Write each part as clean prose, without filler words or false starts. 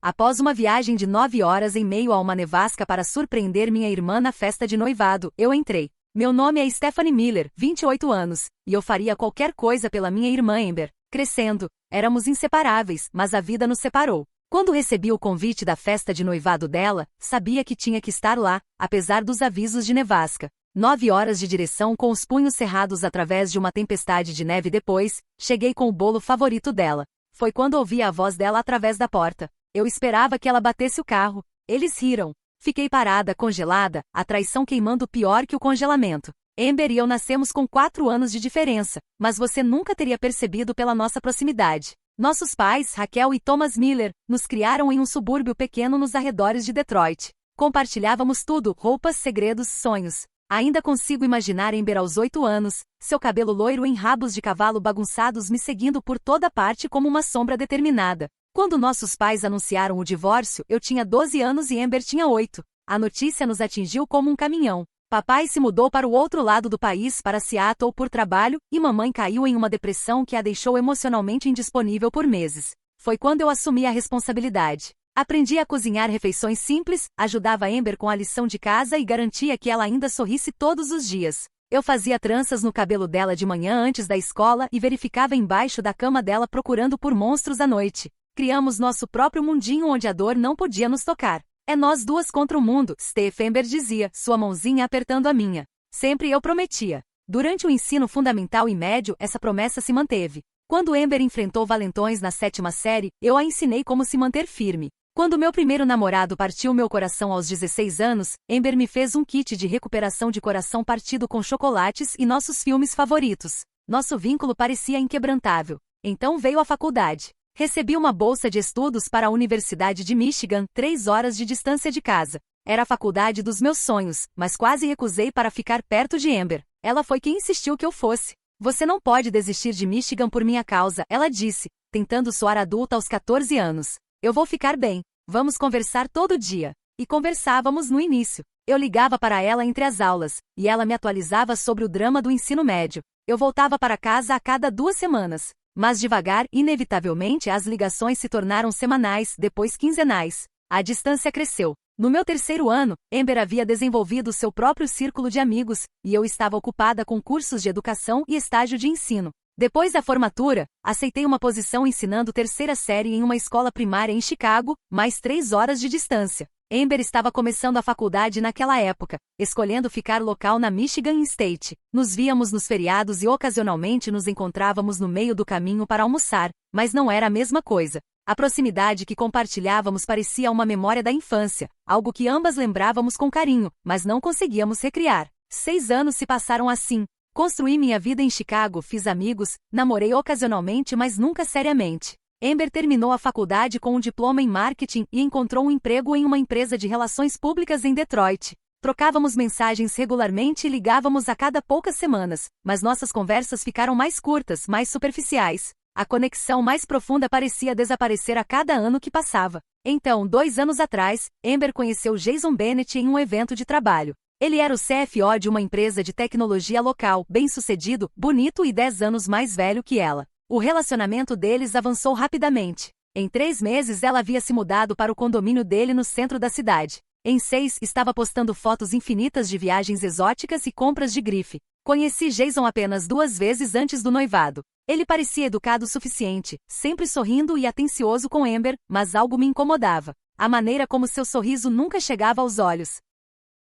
Após uma viagem de 9 horas em meio a uma nevasca para surpreender minha irmã na festa de noivado, eu entrei. Meu nome é Stephanie Miller, 28 anos, e eu faria qualquer coisa pela minha irmã Amber. Crescendo, éramos inseparáveis, mas a vida nos separou. Quando recebi o convite da festa de noivado dela, sabia que tinha que estar lá, apesar dos avisos de nevasca. 9 horas de direção com os punhos cerrados através de uma tempestade de neve depois, cheguei com o bolo favorito dela. Foi quando ouvi a voz dela através da porta. Eu esperava que ela batesse o carro. Eles riram. Fiquei parada, congelada, a traição queimando pior que o congelamento. Amber e eu nascemos com 4 anos de diferença, mas você nunca teria percebido pela nossa proximidade. Nossos pais, Raquel e Thomas Miller, nos criaram em um subúrbio pequeno nos arredores de Detroit. Compartilhávamos tudo, roupas, segredos, sonhos. Ainda consigo imaginar Amber aos 8 anos, seu cabelo loiro em rabos de cavalo bagunçados me seguindo por toda parte como uma sombra determinada. Quando nossos pais anunciaram o divórcio, eu tinha 12 anos e Amber tinha 8. A notícia nos atingiu como um caminhão. Papai se mudou para o outro lado do país, para Seattle, por trabalho, e mamãe caiu em uma depressão que a deixou emocionalmente indisponível por meses. Foi quando eu assumi a responsabilidade. Aprendi a cozinhar refeições simples, ajudava Amber com a lição de casa e garantia que ela ainda sorrisse todos os dias. Eu fazia tranças no cabelo dela de manhã antes da escola e verificava embaixo da cama dela procurando por monstros à noite. Criamos nosso próprio mundinho onde a dor não podia nos tocar. É nós duas contra o mundo, Steph, Amber dizia, sua mãozinha apertando a minha. Sempre eu prometia. Durante o ensino fundamental e médio, essa promessa se manteve. Quando Amber enfrentou valentões na 7ª série, eu a ensinei como se manter firme. Quando meu primeiro namorado partiu meu coração aos 16 anos, Amber me fez um kit de recuperação de coração partido com chocolates e nossos filmes favoritos. Nosso vínculo parecia inquebrantável. Então veio a faculdade. Recebi uma bolsa de estudos para a Universidade de Michigan, 3 horas de distância de casa. Era a faculdade dos meus sonhos, mas quase recusei para ficar perto de Amber. Ela foi quem insistiu que eu fosse. Você não pode desistir de Michigan por minha causa, ela disse, tentando soar adulta aos 14 anos. Eu vou ficar bem. Vamos conversar todo dia. E conversávamos no início. Eu ligava para ela entre as aulas, e ela me atualizava sobre o drama do ensino médio. Eu voltava para casa a cada 2 semanas. Mas devagar, inevitavelmente, as ligações se tornaram semanais, depois quinzenais. A distância cresceu. No meu 3º ano, Amber havia desenvolvido seu próprio círculo de amigos, e eu estava ocupada com cursos de educação e estágio de ensino. Depois da formatura, aceitei uma posição ensinando 3ª série em uma escola primária em Chicago, mais 3 horas de distância. Amber estava começando a faculdade naquela época, escolhendo ficar local na Michigan State. Nos víamos nos feriados e ocasionalmente nos encontrávamos no meio do caminho para almoçar, mas não era a mesma coisa. A proximidade que compartilhávamos parecia uma memória da infância, algo que ambas lembrávamos com carinho, mas não conseguíamos recriar. 6 anos se passaram assim. Construí minha vida em Chicago, fiz amigos, namorei ocasionalmente, mas nunca seriamente. Amber terminou a faculdade com um diploma em marketing e encontrou um emprego em uma empresa de relações públicas em Detroit. Trocávamos mensagens regularmente e ligávamos a cada poucas semanas, mas nossas conversas ficaram mais curtas, mais superficiais. A conexão mais profunda parecia desaparecer a cada ano que passava. Então, 2 anos atrás, Amber conheceu Jason Bennett em um evento de trabalho. Ele era o CFO de uma empresa de tecnologia local, bem-sucedido, bonito e 10 anos mais velho que ela. O relacionamento deles avançou rapidamente. Em 3 meses ela havia se mudado para o condomínio dele no centro da cidade. Em 6, estava postando fotos infinitas de viagens exóticas e compras de grife. Conheci Jason apenas 2 vezes antes do noivado. Ele parecia educado o suficiente, sempre sorrindo e atencioso com Amber, mas algo me incomodava. A maneira como seu sorriso nunca chegava aos olhos.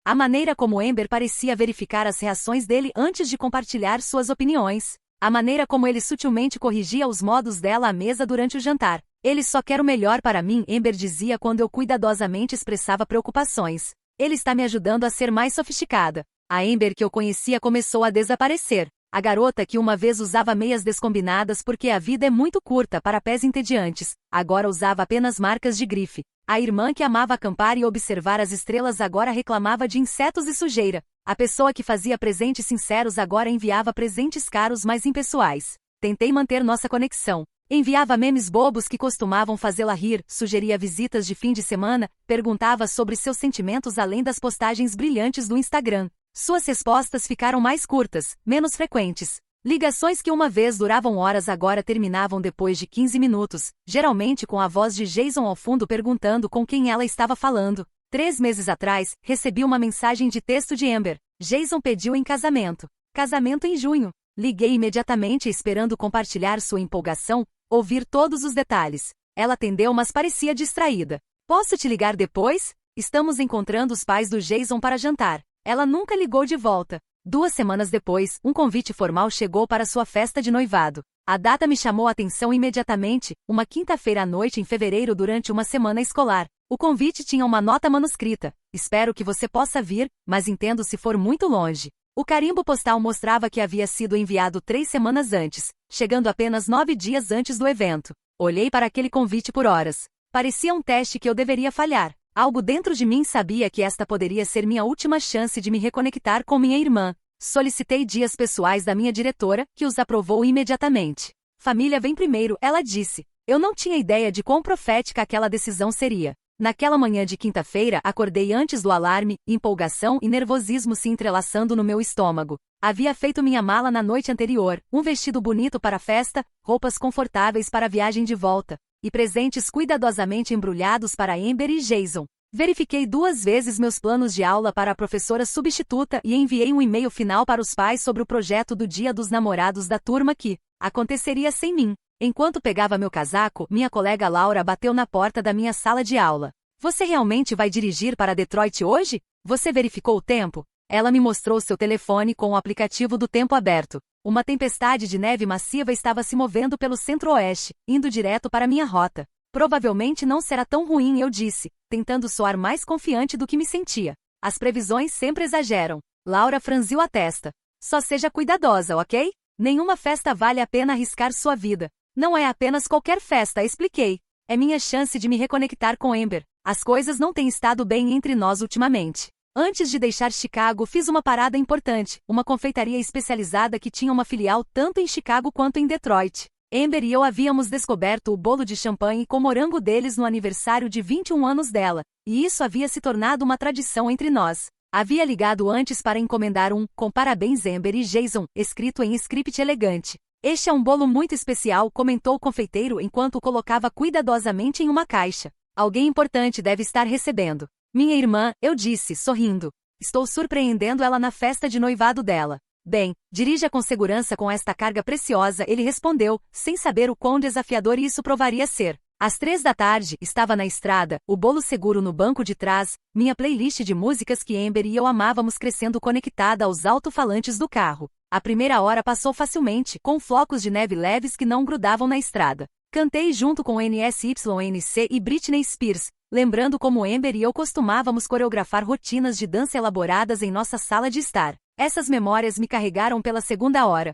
A maneira como Amber parecia verificar as reações dele antes de compartilhar suas opiniões. A maneira como ele sutilmente corrigia os modos dela à mesa durante o jantar. Ele só quer o melhor para mim, Amber dizia quando eu cuidadosamente expressava preocupações. Ele está me ajudando a ser mais sofisticada. A Amber que eu conhecia começou a desaparecer. A garota que uma vez usava meias descombinadas porque a vida é muito curta para pés entediantes, agora usava apenas marcas de grife. A irmã que amava acampar e observar as estrelas agora reclamava de insetos e sujeira. A pessoa que fazia presentes sinceros agora enviava presentes caros mais impessoais. Tentei manter nossa conexão. Enviava memes bobos que costumavam fazê-la rir, sugeria visitas de fim de semana, perguntava sobre seus sentimentos além das postagens brilhantes do Instagram. Suas respostas ficaram mais curtas, menos frequentes. Ligações que uma vez duravam horas agora terminavam depois de 15 minutos, geralmente com a voz de Jason ao fundo perguntando com quem ela estava falando. 3 meses atrás, recebi uma mensagem de texto de Amber. Jason pediu em casamento. Casamento em junho. Liguei imediatamente esperando compartilhar sua empolgação, ouvir todos os detalhes. Ela atendeu, mas parecia distraída. Posso te ligar depois? Estamos encontrando os pais do Jason para jantar. Ela nunca ligou de volta. 2 semanas depois, um convite formal chegou para sua festa de noivado. A data me chamou a atenção imediatamente, uma quinta-feira à noite em fevereiro durante uma semana escolar. O convite tinha uma nota manuscrita. Espero que você possa vir, mas entendo se for muito longe. O carimbo postal mostrava que havia sido enviado 3 semanas antes, chegando apenas 9 dias antes do evento. Olhei para aquele convite por horas. Parecia um teste que eu deveria falhar. Algo dentro de mim sabia que esta poderia ser minha última chance de me reconectar com minha irmã. Solicitei dias pessoais da minha diretora, que os aprovou imediatamente. Família vem primeiro, ela disse. Eu não tinha ideia de quão profética aquela decisão seria. Naquela manhã de quinta-feira, acordei antes do alarme, empolgação e nervosismo se entrelaçando no meu estômago. Havia feito minha mala na noite anterior, um vestido bonito para a festa, roupas confortáveis para a viagem de volta, e presentes cuidadosamente embrulhados para Amber e Jason. Verifiquei 2 vezes meus planos de aula para a professora substituta e enviei um e-mail final para os pais sobre o projeto do Dia dos Namorados da turma que aconteceria sem mim. Enquanto pegava meu casaco, minha colega Laura bateu na porta da minha sala de aula. Você realmente vai dirigir para Detroit hoje? Você verificou o tempo? Ela me mostrou seu telefone com o aplicativo do tempo aberto. Uma tempestade de neve massiva estava se movendo pelo centro-oeste, indo direto para minha rota. Provavelmente não será tão ruim, eu disse, tentando soar mais confiante do que me sentia. As previsões sempre exageram. Laura franziu a testa. Só seja cuidadosa, ok? Nenhuma festa vale a pena arriscar sua vida. Não é apenas qualquer festa, expliquei. É minha chance de me reconectar com Amber. As coisas não têm estado bem entre nós ultimamente. Antes de deixar Chicago, fiz uma parada importante, uma confeitaria especializada que tinha uma filial tanto em Chicago quanto em Detroit. Amber e eu havíamos descoberto o bolo de champanhe com morango deles no aniversário de 21 anos dela, e isso havia se tornado uma tradição entre nós. Havia ligado antes para encomendar um "Com parabéns Amber e Jason", escrito em script elegante. Este é um bolo muito especial, comentou o confeiteiro enquanto o colocava cuidadosamente em uma caixa. Alguém importante deve estar recebendo. Minha irmã, eu disse, sorrindo. Estou surpreendendo ela na festa de noivado dela. Bem, dirija com segurança com esta carga preciosa, ele respondeu, sem saber o quão desafiador isso provaria ser. Às 3 da tarde, estava na estrada, o bolo seguro no banco de trás, minha playlist de músicas que Amber e eu amávamos crescendo conectada aos alto-falantes do carro. A primeira hora passou facilmente, com flocos de neve leves que não grudavam na estrada. Cantei junto com NSYNC e Britney Spears, lembrando como Amber e eu costumávamos coreografar rotinas de dança elaboradas em nossa sala de estar. Essas memórias me carregaram pela segunda hora.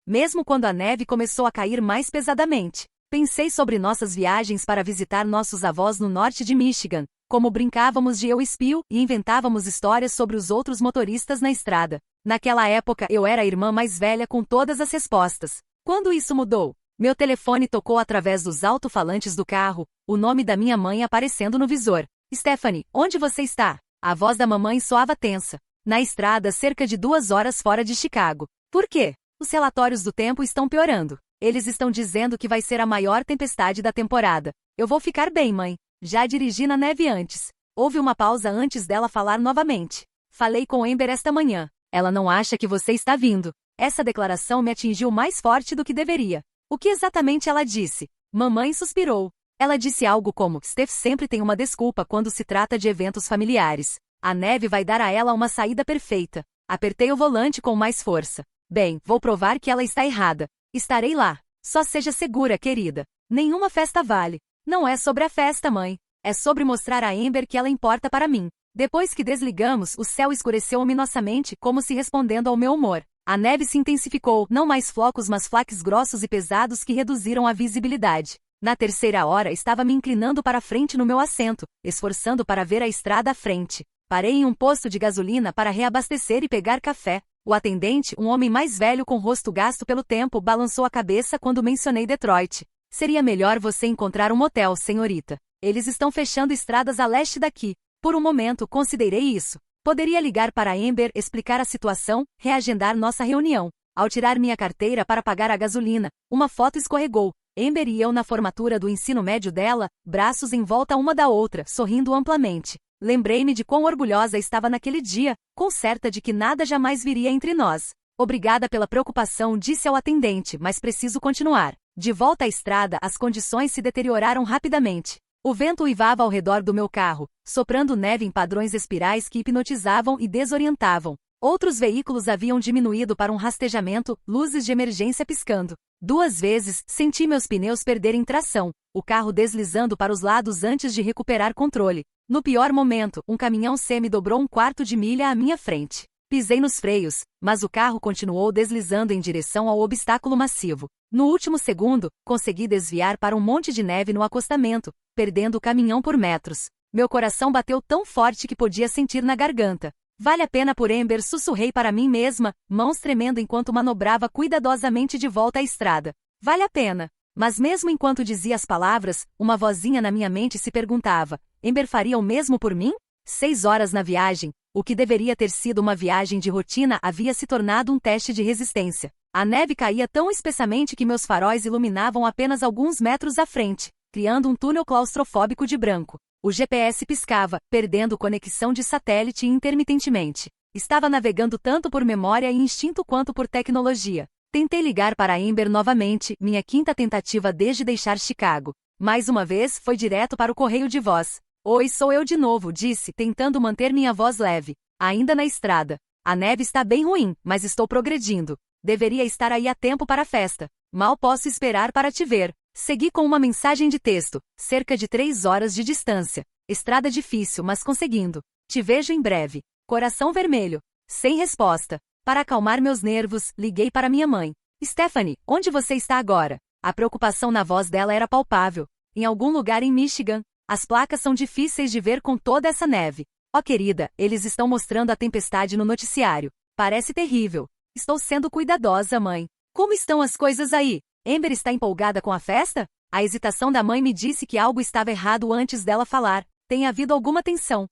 Mesmo quando a neve começou a cair mais pesadamente, pensei sobre nossas viagens para visitar nossos avós no norte de Michigan, como brincávamos de eu espio e inventávamos histórias sobre os outros motoristas na estrada. Naquela época eu era a irmã mais velha com todas as respostas. Quando isso mudou? Meu telefone tocou através dos alto-falantes do carro, o nome da minha mãe aparecendo no visor. Stephanie, onde você está? A voz da mamãe soava tensa. Na estrada cerca de 2 horas fora de Chicago. Por quê? Os relatórios do tempo estão piorando. Eles estão dizendo que vai ser a maior tempestade da temporada. Eu vou ficar bem, mãe. Já dirigi na neve antes. Houve uma pausa antes dela falar novamente. Falei com Amber esta manhã. Ela não acha que você está vindo. Essa declaração me atingiu mais forte do que deveria. O que exatamente ela disse? Mamãe suspirou. Ela disse algo como, Steph sempre tem uma desculpa quando se trata de eventos familiares. A neve vai dar a ela uma saída perfeita. Apertei o volante com mais força. Bem, vou provar que ela está errada. Estarei lá. Só seja segura, querida. Nenhuma festa vale. Não é sobre a festa, mãe. É sobre mostrar a Amber que ela importa para mim. Depois que desligamos, o céu escureceu ominosamente, como se respondendo ao meu humor. A neve se intensificou, não mais flocos mas flaques grossos e pesados que reduziram a visibilidade. Na terceira hora estava me inclinando para frente no meu assento, esforçando para ver a estrada à frente. Parei em um posto de gasolina para reabastecer e pegar café. O atendente, um homem mais velho com o rosto gasto pelo tempo, balançou a cabeça quando mencionei Detroit. Seria melhor você encontrar um motel, senhorita. Eles estão fechando estradas a leste daqui. Por um momento considerei isso. Poderia ligar para Amber, explicar a situação, reagendar nossa reunião. Ao tirar minha carteira para pagar a gasolina, uma foto escorregou. Amber e eu na formatura do ensino médio dela, braços em volta uma da outra, sorrindo amplamente. Lembrei-me de quão orgulhosa estava naquele dia, com certa de que nada jamais viria entre nós. Obrigada pela preocupação, disse ao atendente, mas preciso continuar. De volta à estrada, as condições se deterioraram rapidamente. O vento uivava ao redor do meu carro, soprando neve em padrões espirais que hipnotizavam e desorientavam. Outros veículos haviam diminuído para um rastejamento, luzes de emergência piscando. 2 vezes, senti meus pneus perderem tração, o carro deslizando para os lados antes de recuperar controle. No pior momento, um caminhão semi-dobrou 1/4 de milha à minha frente. Pisei nos freios, mas o carro continuou deslizando em direção ao obstáculo massivo. No último segundo, consegui desviar para um monte de neve no acostamento, perdendo o caminhão por metros. Meu coração bateu tão forte que podia sentir na garganta. Vale a pena por Amber, sussurrei para mim mesma, mãos tremendo enquanto manobrava cuidadosamente de volta à estrada. Vale a pena. Mas mesmo enquanto dizia as palavras, uma vozinha na minha mente se perguntava, Amber faria o mesmo por mim? 6 horas na viagem, o que deveria ter sido uma viagem de rotina havia se tornado um teste de resistência. A neve caía tão espessamente que meus faróis iluminavam apenas alguns metros à frente, criando um túnel claustrofóbico de branco. O GPS piscava, perdendo conexão de satélite intermitentemente. Estava navegando tanto por memória e instinto quanto por tecnologia. Tentei ligar para Amber novamente, minha 5ª tentativa desde deixar Chicago. Mais uma vez, foi direto para o correio de voz. Oi, sou eu de novo, disse, tentando manter minha voz leve. Ainda na estrada. A neve está bem ruim, mas estou progredindo. Deveria estar aí a tempo para a festa. Mal posso esperar para te ver. Segui com uma mensagem de texto, cerca de 3 horas de distância. Estrada difícil, mas conseguindo. Te vejo em breve. Coração vermelho. Sem resposta. Para acalmar meus nervos, liguei para minha mãe. Stephanie, onde você está agora? A preocupação na voz dela era palpável. Em algum lugar em Michigan. As placas são difíceis de ver com toda essa neve. Oh querida, eles estão mostrando a tempestade no noticiário. Parece terrível. Estou sendo cuidadosa, mãe. Como estão as coisas aí? Amber está empolgada com a festa? A hesitação da mãe me disse que algo estava errado antes dela falar. Tem havido alguma tensão.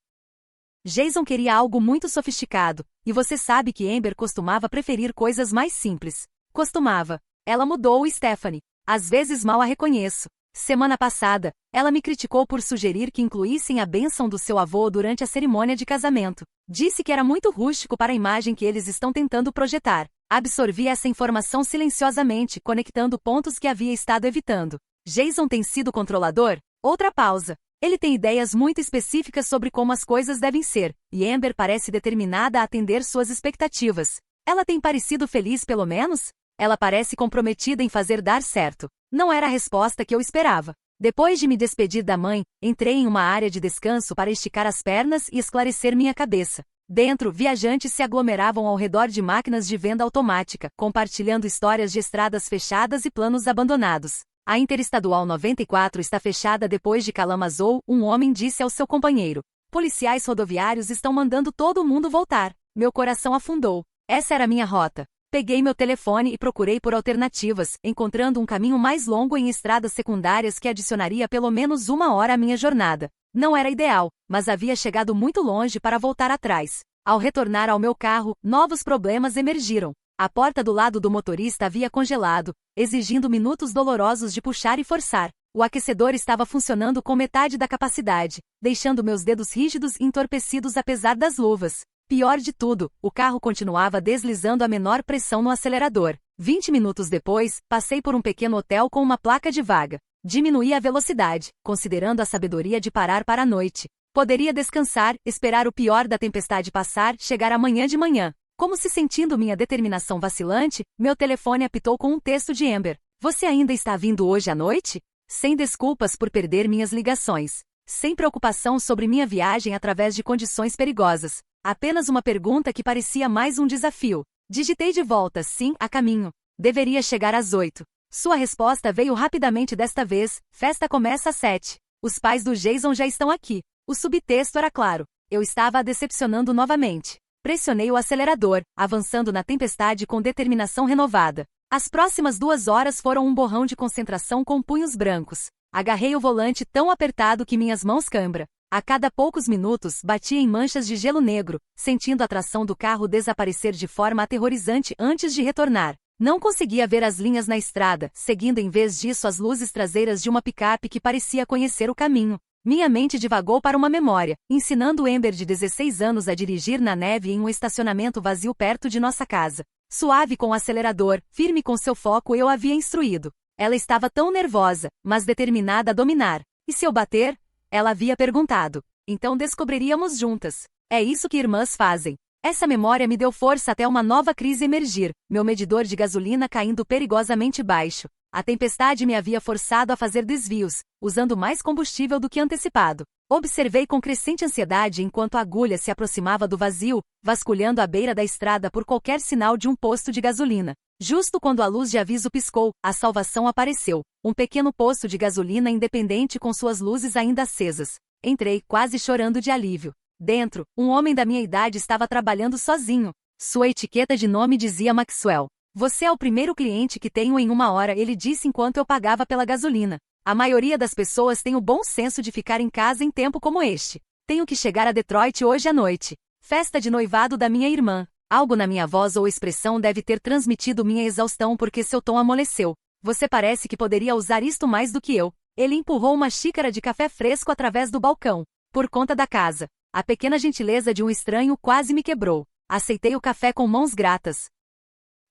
Jason queria algo muito sofisticado, e você sabe que Amber costumava preferir coisas mais simples. Costumava. Ela mudou, Stephanie. Às vezes mal a reconheço. Semana passada, ela me criticou por sugerir que incluíssem a bênção do seu avô durante a cerimônia de casamento. Disse que era muito rústico para a imagem que eles estão tentando projetar. Absorvi essa informação silenciosamente, conectando pontos que havia estado evitando. Jason tem sido controlador? Outra pausa. Ele tem ideias muito específicas sobre como as coisas devem ser, e Amber parece determinada a atender suas expectativas. Ela tem parecido feliz pelo menos? Ela parece comprometida em fazer dar certo. Não era a resposta que eu esperava. Depois de me despedir da mãe, entrei em uma área de descanso para esticar as pernas e esclarecer minha cabeça. Dentro, viajantes se aglomeravam ao redor de máquinas de venda automática, compartilhando histórias de estradas fechadas e planos abandonados. A Interestadual 94 está fechada depois de Kalamazoo, um homem disse ao seu companheiro. Policiais rodoviários estão mandando todo mundo voltar. Meu coração afundou. Essa era minha rota. Peguei meu telefone e procurei por alternativas, encontrando um caminho mais longo em estradas secundárias que adicionaria pelo menos 1 hora à minha jornada. Não era ideal, mas havia chegado muito longe para voltar atrás. Ao retornar ao meu carro, novos problemas emergiram. A porta do lado do motorista havia congelado, exigindo minutos dolorosos de puxar e forçar. O aquecedor estava funcionando com metade da capacidade, deixando meus dedos rígidos e entorpecidos apesar das luvas. Pior de tudo, o carro continuava deslizando a menor pressão no acelerador. 20 minutos depois, passei por um pequeno hotel com uma placa de vaga. Diminuí a velocidade, considerando a sabedoria de parar para a noite. Poderia descansar, esperar o pior da tempestade passar, chegar amanhã de manhã. Como se sentindo minha determinação vacilante, meu telefone apitou com um texto de Amber. Você ainda está vindo hoje à noite? Sem desculpas por perder minhas ligações. Sem preocupação sobre minha viagem através de condições perigosas. Apenas uma pergunta que parecia mais um desafio. Digitei de volta, sim, a caminho. Deveria chegar às 8. Sua resposta veio rapidamente desta vez, festa começa às 7. Os pais do Jason já estão aqui. O subtexto era claro. Eu estava a decepcionando novamente. Pressionei o acelerador, avançando na tempestade com determinação renovada. As próximas 2 horas foram um borrão de concentração com punhos brancos. Agarrei o volante tão apertado que minhas mãos cãibra. A cada poucos minutos, batia em manchas de gelo negro, sentindo a tração do carro desaparecer de forma aterrorizante antes de retornar. Não conseguia ver as linhas na estrada, seguindo em vez disso as luzes traseiras de uma picape que parecia conhecer o caminho. Minha mente divagou para uma memória, ensinando Amber de 16 anos a dirigir na neve em um estacionamento vazio perto de nossa casa. Suave com o acelerador, firme com seu foco, eu havia instruído. Ela estava tão nervosa, mas determinada a dominar. E se eu bater? Ela havia perguntado. Então descobriríamos juntas. É isso que irmãs fazem. Essa memória me deu força até uma nova crise emergir, meu medidor de gasolina caindo perigosamente baixo. A tempestade me havia forçado a fazer desvios, usando mais combustível do que antecipado. Observei com crescente ansiedade enquanto a agulha se aproximava do vazio, vasculhando a beira da estrada por qualquer sinal de um posto de gasolina. Justo quando a luz de aviso piscou, a salvação apareceu. Um pequeno posto de gasolina independente com suas luzes ainda acesas. Entrei, quase chorando de alívio. Dentro, um homem da minha idade estava trabalhando sozinho. Sua etiqueta de nome dizia Maxwell. Você é o primeiro cliente que tenho em 1 hora, ele disse enquanto eu pagava pela gasolina. A maioria das pessoas tem o bom senso de ficar em casa em tempo como este. Tenho que chegar a Detroit hoje à noite. Festa de noivado da minha irmã. Algo na minha voz ou expressão deve ter transmitido minha exaustão porque seu tom amoleceu. Você parece que poderia usar isto mais do que eu. Ele empurrou uma xícara de café fresco através do balcão. Por conta da casa. A pequena gentileza de um estranho quase me quebrou. Aceitei o café com mãos gratas.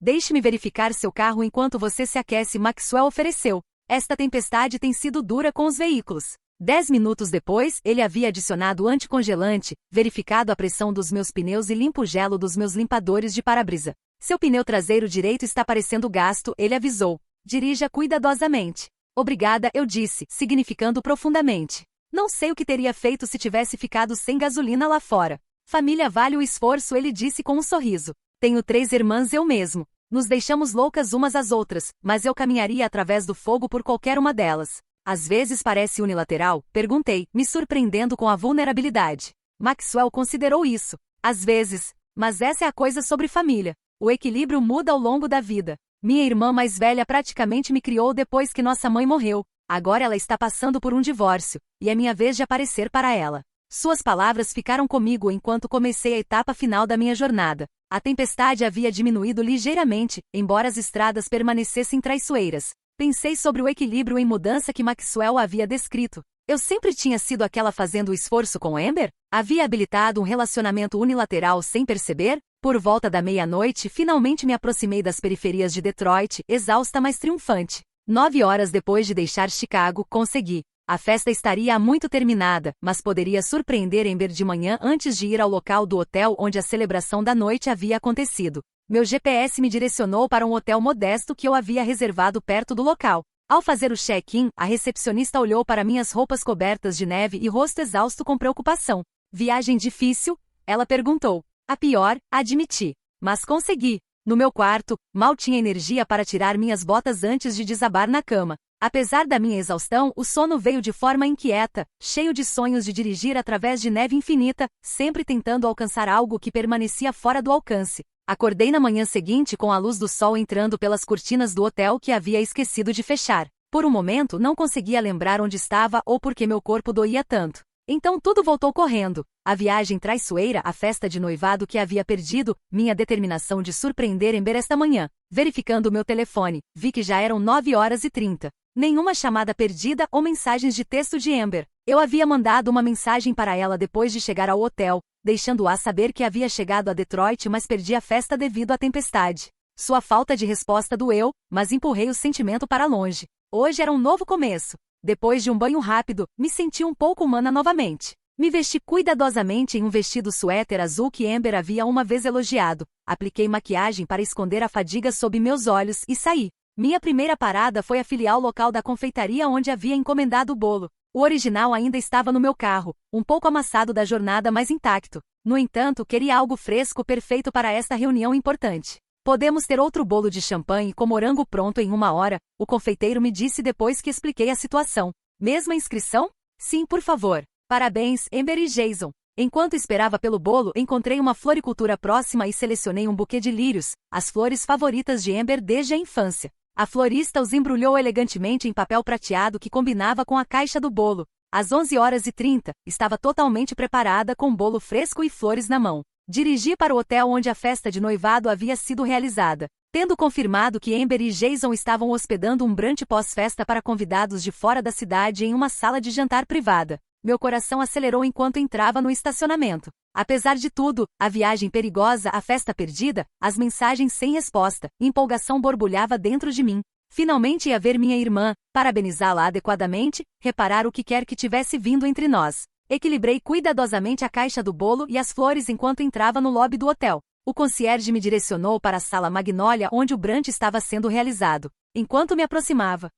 Deixe-me verificar seu carro enquanto você se aquece, Maxwell ofereceu. Esta tempestade tem sido dura com os veículos. 10 minutos depois, ele havia adicionado anticongelante, verificado a pressão dos meus pneus e limpo o gelo dos meus limpadores de para-brisa. Seu pneu traseiro direito está parecendo gasto, ele avisou. Dirija cuidadosamente. Obrigada, eu disse, significando profundamente. Não sei o que teria feito se tivesse ficado sem gasolina lá fora. Família vale o esforço, ele disse com um sorriso. Tenho 3 irmãs eu mesmo. Nos deixamos loucas umas às outras, mas eu caminharia através do fogo por qualquer uma delas. Às vezes parece unilateral, perguntei, me surpreendendo com a vulnerabilidade. Maxwell considerou isso. Às vezes. Mas essa é a coisa sobre família. O equilíbrio muda ao longo da vida. Minha irmã mais velha praticamente me criou depois que nossa mãe morreu. Agora ela está passando por um divórcio, e é minha vez de aparecer para ela. Suas palavras ficaram comigo enquanto comecei a etapa final da minha jornada. A tempestade havia diminuído ligeiramente, embora as estradas permanecessem traiçoeiras. Pensei sobre o equilíbrio em mudança que Maxwell havia descrito. Eu sempre tinha sido aquela fazendo o esforço com Amber? Havia habilitado um relacionamento unilateral sem perceber? Por volta da meia-noite, finalmente me aproximei das periferias de Detroit, exausta mas triunfante. 9 horas depois de deixar Chicago, consegui. A festa estaria há muito terminada, mas poderia surpreender Amber de manhã antes de ir ao local do hotel onde a celebração da noite havia acontecido. Meu GPS me direcionou para um hotel modesto que eu havia reservado perto do local. Ao fazer o check-in, a recepcionista olhou para minhas roupas cobertas de neve e rosto exausto com preocupação. Viagem difícil? Ela perguntou. A pior, admiti. Mas consegui. No meu quarto, mal tinha energia para tirar minhas botas antes de desabar na cama. Apesar da minha exaustão, o sono veio de forma inquieta, cheio de sonhos de dirigir através de neve infinita, sempre tentando alcançar algo que permanecia fora do alcance. Acordei na manhã seguinte com a luz do sol entrando pelas cortinas do hotel que havia esquecido de fechar. Por um momento não conseguia lembrar onde estava ou por que meu corpo doía tanto. Então tudo voltou correndo. A viagem traiçoeira, a festa de noivado que havia perdido, minha determinação de surpreender Amber esta manhã. Verificando meu telefone, vi que já eram 9h30. Nenhuma chamada perdida ou mensagens de texto de Amber. Eu havia mandado uma mensagem para ela depois de chegar ao hotel, deixando-a saber que havia chegado a Detroit mas perdi a festa devido à tempestade. Sua falta de resposta doeu, mas empurrei o sentimento para longe. Hoje era um novo começo. Depois de um banho rápido, me senti um pouco humana novamente. Me vesti cuidadosamente em um vestido suéter azul que Amber havia uma vez elogiado. Apliquei maquiagem para esconder a fadiga sob meus olhos e saí. Minha primeira parada foi a filial local da confeitaria onde havia encomendado o bolo. O original ainda estava no meu carro, um pouco amassado da jornada mas intacto. No entanto, queria algo fresco perfeito para esta reunião importante. Podemos ter outro bolo de champanhe com morango pronto em 1 hora, o confeiteiro me disse depois que expliquei a situação. Mesma inscrição? Sim, por favor. Parabéns, Amber e Jason. Enquanto esperava pelo bolo, encontrei uma floricultura próxima e selecionei um buquê de lírios, as flores favoritas de Amber desde a infância. A florista os embrulhou elegantemente em papel prateado que combinava com a caixa do bolo. Às 11h30, estava totalmente preparada com bolo fresco e flores na mão. Dirigi para o hotel onde a festa de noivado havia sido realizada. Tendo confirmado que Amber e Jason estavam hospedando um brunch pós-festa para convidados de fora da cidade em uma sala de jantar privada, meu coração acelerou enquanto entrava no estacionamento. Apesar de tudo, a viagem perigosa, a festa perdida, as mensagens sem resposta, empolgação borbulhava dentro de mim. Finalmente ia ver minha irmã, parabenizá-la adequadamente, reparar o que quer que tivesse vindo entre nós. Equilibrei cuidadosamente a caixa do bolo e as flores enquanto entrava no lobby do hotel. O concierge me direcionou para a sala Magnólia onde o brunch estava sendo realizado. Enquanto me aproximava,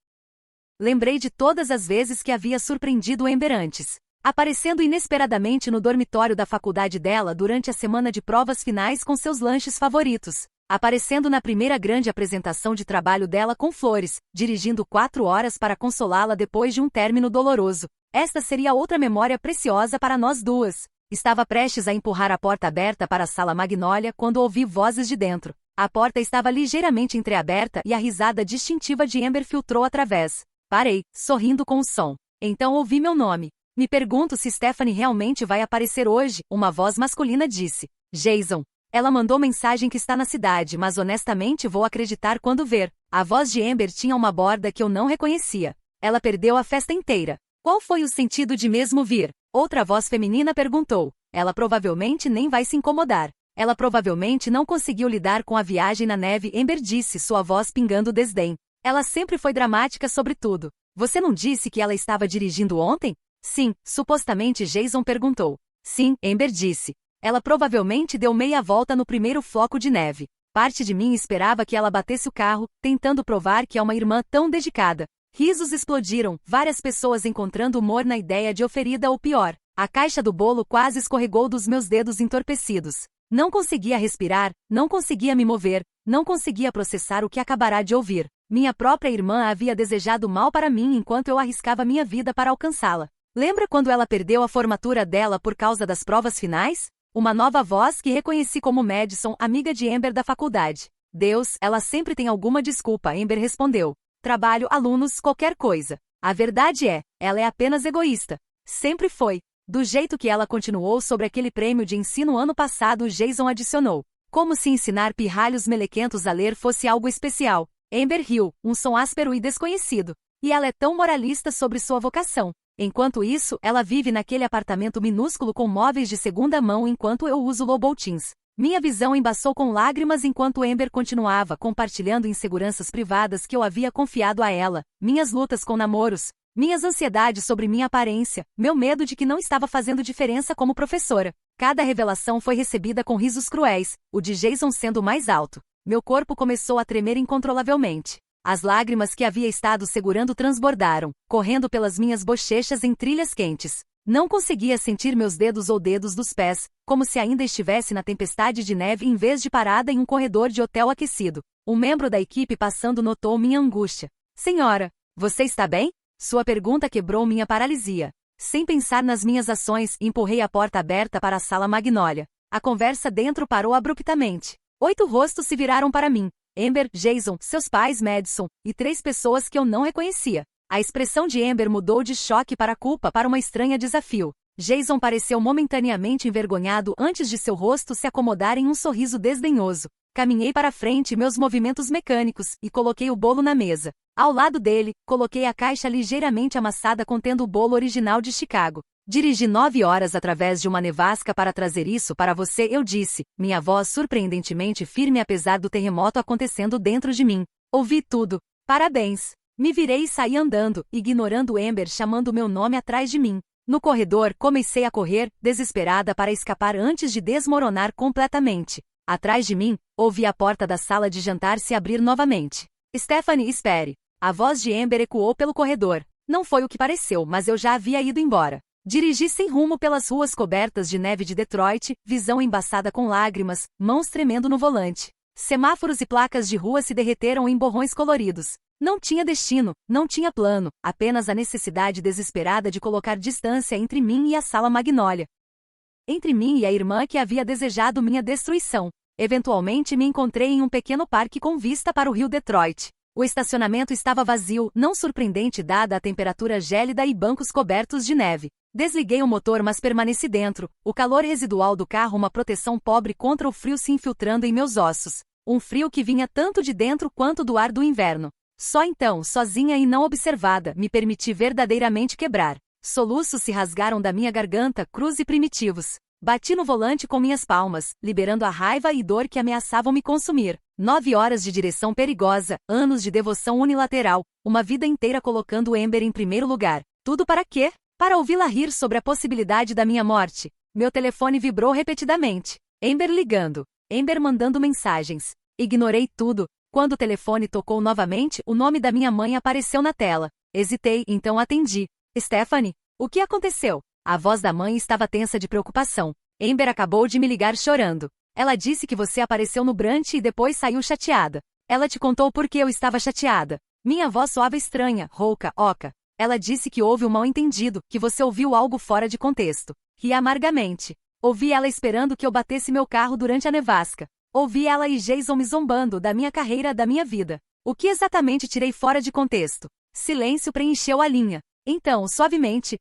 lembrei de todas as vezes que havia surpreendido Amber antes, aparecendo inesperadamente no dormitório da faculdade dela durante a semana de provas finais com seus lanches favoritos, aparecendo na primeira grande apresentação de trabalho dela com flores, dirigindo 4 horas para consolá-la depois de um término doloroso. Esta seria outra memória preciosa para nós duas. Estava prestes a empurrar a porta aberta para a sala Magnólia quando ouvi vozes de dentro. A porta estava ligeiramente entreaberta e a risada distintiva de Amber filtrou através. Parei, sorrindo com o som. Então ouvi meu nome. Me pergunto se Stephanie realmente vai aparecer hoje, uma voz masculina disse. Jason. Ela mandou mensagem que está na cidade, mas honestamente vou acreditar quando ver. A voz de Amber tinha uma borda que eu não reconhecia. Ela perdeu a festa inteira. Qual foi o sentido de mesmo vir? Outra voz feminina perguntou. Ela provavelmente nem vai se incomodar. Ela provavelmente não conseguiu lidar com a viagem na neve, Amber disse, sua voz pingando desdém. Ela sempre foi dramática sobre tudo. Você não disse que ela estava dirigindo ontem? Sim, supostamente Jason perguntou. Sim, Amber disse. Ela provavelmente deu meia volta no primeiro floco de neve. Parte de mim esperava que ela batesse o carro, tentando provar que é uma irmã tão dedicada. Risos explodiram, várias pessoas encontrando humor na ideia de oferida ou pior. A caixa do bolo quase escorregou dos meus dedos entorpecidos. Não conseguia respirar, não conseguia me mover, não conseguia processar o que acabará de ouvir. Minha própria irmã havia desejado mal para mim enquanto eu arriscava minha vida para alcançá-la. Lembra quando ela perdeu a formatura dela por causa das provas finais? Uma nova voz que reconheci como Madison, amiga de Amber da faculdade. Deus, ela sempre tem alguma desculpa, Amber respondeu. Trabalho, alunos, qualquer coisa. A verdade é, ela é apenas egoísta. Sempre foi. Do jeito que ela continuou sobre aquele prêmio de ensino ano passado, Jason adicionou. Como se ensinar pirralhos melequentos a ler fosse algo especial. Amber riu, um som áspero e desconhecido. E ela é tão moralista sobre sua vocação. Enquanto isso, ela vive naquele apartamento minúsculo com móveis de segunda mão enquanto eu uso Louboutins. Minha visão embaçou com lágrimas enquanto Amber continuava compartilhando inseguranças privadas que eu havia confiado a ela, minhas lutas com namoros, minhas ansiedades sobre minha aparência, meu medo de que não estava fazendo diferença como professora. Cada revelação foi recebida com risos cruéis, o de Jason sendo mais alto. Meu corpo começou a tremer incontrolavelmente. As lágrimas que havia estado segurando transbordaram, correndo pelas minhas bochechas em trilhas quentes. Não conseguia sentir meus dedos ou dedos dos pés, como se ainda estivesse na tempestade de neve em vez de parada em um corredor de hotel aquecido. Um membro da equipe passando notou minha angústia. Senhora, você está bem? Sua pergunta quebrou minha paralisia. Sem pensar nas minhas ações, empurrei a porta aberta para a sala Magnólia. A conversa dentro parou abruptamente. 8 rostos se viraram para mim. Amber, Jason, seus pais, Madison, e 3 pessoas que eu não reconhecia. A expressão de Amber mudou de choque para culpa para uma estranha desafio. Jason pareceu momentaneamente envergonhado antes de seu rosto se acomodar em um sorriso desdenhoso. Caminhei para frente meus movimentos mecânicos e coloquei o bolo na mesa. Ao lado dele, coloquei a caixa ligeiramente amassada contendo o bolo original de Chicago. Dirigi 9 horas através de uma nevasca para trazer isso para você, eu disse, minha voz surpreendentemente firme apesar do terremoto acontecendo dentro de mim. Ouvi tudo. Parabéns. Me virei e saí andando, ignorando Amber chamando meu nome atrás de mim. No corredor, comecei a correr, desesperada para escapar antes de desmoronar completamente. Atrás de mim, ouvi a porta da sala de jantar se abrir novamente. Stephanie, espere. A voz de Amber ecoou pelo corredor. Não foi o que pareceu, mas eu já havia ido embora. Dirigi sem rumo pelas ruas cobertas de neve de Detroit, visão embaçada com lágrimas, mãos tremendo no volante. Semáforos e placas de rua se derreteram em borrões coloridos. Não tinha destino, não tinha plano, apenas a necessidade desesperada de colocar distância entre mim e a sala Magnólia. Entre mim e a irmã que havia desejado minha destruição. Eventualmente me encontrei em um pequeno parque com vista para o rio Detroit. O estacionamento estava vazio, não surpreendente dada a temperatura gélida e bancos cobertos de neve. Desliguei o motor, mas permaneci dentro. O calor residual do carro, uma proteção pobre contra o frio se infiltrando em meus ossos. Um frio que vinha tanto de dentro quanto do ar do inverno. Só então, sozinha e não observada, me permiti verdadeiramente quebrar. Soluços se rasgaram da minha garganta, crus e primitivos. Bati no volante com minhas palmas, liberando a raiva e dor que ameaçavam me consumir. 9 horas de direção perigosa, anos de devoção unilateral, uma vida inteira colocando Amber em primeiro lugar. Tudo para quê? Para ouvi-la rir sobre a possibilidade da minha morte. Meu telefone vibrou repetidamente. Amber ligando. Amber mandando mensagens. Ignorei tudo. Quando o telefone tocou novamente, o nome da minha mãe apareceu na tela. Hesitei, então atendi. Stephanie, o que aconteceu? A voz da mãe estava tensa de preocupação. Amber acabou de me ligar chorando. Ela disse que você apareceu no brunch e depois saiu chateada. Ela te contou por que eu estava chateada. Minha voz soava estranha, rouca, oca. Ela disse que houve um mal-entendido, que você ouviu algo fora de contexto. Ri amargamente. Ouvi ela esperando que eu batesse meu carro durante a nevasca. Ouvi ela e Jason me zombando da minha carreira, da minha vida. O que exatamente tirei fora de contexto? Silêncio preencheu a linha. Então, suavemente,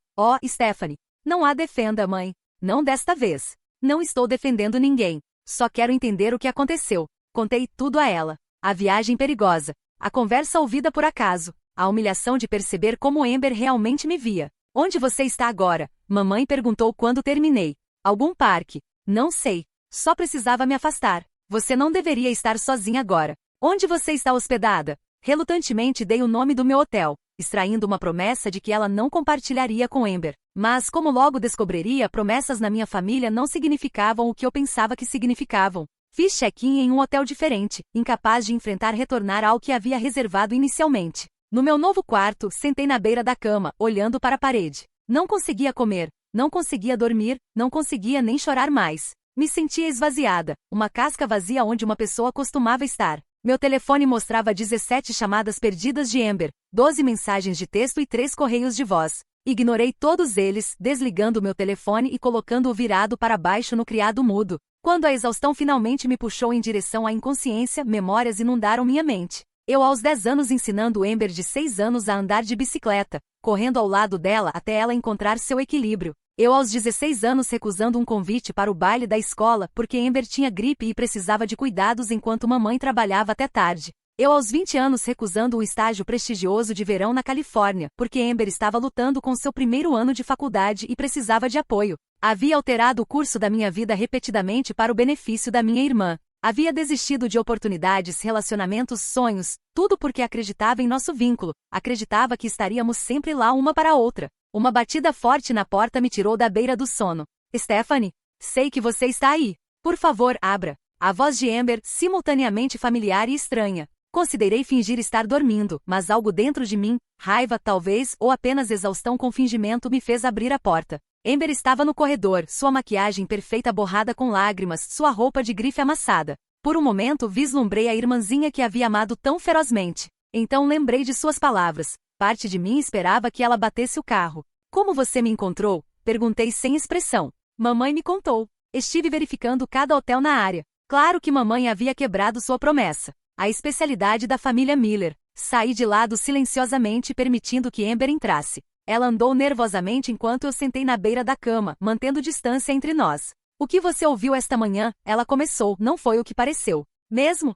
Stephanie. Não há defenda, mãe. Não desta vez. Não estou defendendo ninguém. Só quero entender o que aconteceu. Contei tudo a ela. A viagem perigosa. A conversa ouvida por acaso. A humilhação de perceber como Amber realmente me via. Onde você está agora? Mamãe perguntou quando terminei. Algum parque. Não sei. Só precisava me afastar. Você não deveria estar sozinha agora. Onde você está hospedada? Relutantemente dei o nome do meu hotel, extraindo uma promessa de que ela não compartilharia com Amber. Mas, como logo descobriria, promessas na minha família não significavam o que eu pensava que significavam. Fiz check-in em um hotel diferente, incapaz de enfrentar retornar ao que havia reservado inicialmente. No meu novo quarto, sentei na beira da cama, olhando para a parede. Não conseguia comer, não conseguia dormir, não conseguia nem chorar mais. Me sentia esvaziada, uma casca vazia onde uma pessoa costumava estar. Meu telefone mostrava 17 chamadas perdidas de Amber, 12 mensagens de texto e 3 correios de voz. Ignorei todos eles, desligando meu telefone e colocando-o virado para baixo no criado mudo. Quando a exaustão finalmente me puxou em direção à inconsciência, memórias inundaram minha mente. Eu aos 10 anos ensinando Amber de 6 anos a andar de bicicleta, correndo ao lado dela até ela encontrar seu equilíbrio. Eu aos 16 anos recusando um convite para o baile da escola porque Amber tinha gripe e precisava de cuidados enquanto mamãe trabalhava até tarde. Eu aos 20 anos recusando um estágio prestigioso de verão na Califórnia, porque Amber estava lutando com seu primeiro ano de faculdade e precisava de apoio. Havia alterado o curso da minha vida repetidamente para o benefício da minha irmã. Havia desistido de oportunidades, relacionamentos, sonhos, tudo porque acreditava em nosso vínculo, acreditava que estaríamos sempre lá uma para a outra. Uma batida forte na porta me tirou da beira do sono. Stephanie, sei que você está aí. Por favor, abra. A voz de Amber, simultaneamente familiar e estranha. Considerei fingir estar dormindo, mas algo dentro de mim, raiva talvez, ou apenas exaustão com fingimento me fez abrir a porta. Amber estava no corredor, sua maquiagem perfeita borrada com lágrimas, sua roupa de grife amassada. Por um momento vislumbrei a irmãzinha que havia amado tão ferozmente. Então lembrei de suas palavras. Parte de mim esperava que ela batesse o carro. Como você me encontrou? Perguntei sem expressão. Mamãe me contou. Estive verificando cada hotel na área. Claro que mamãe havia quebrado sua promessa. A especialidade da família Miller. Saí de lado silenciosamente permitindo que Amber entrasse. Ela andou nervosamente enquanto eu sentei na beira da cama, mantendo distância entre nós. O que você ouviu esta manhã? Ela começou. Não foi o que pareceu. Mesmo?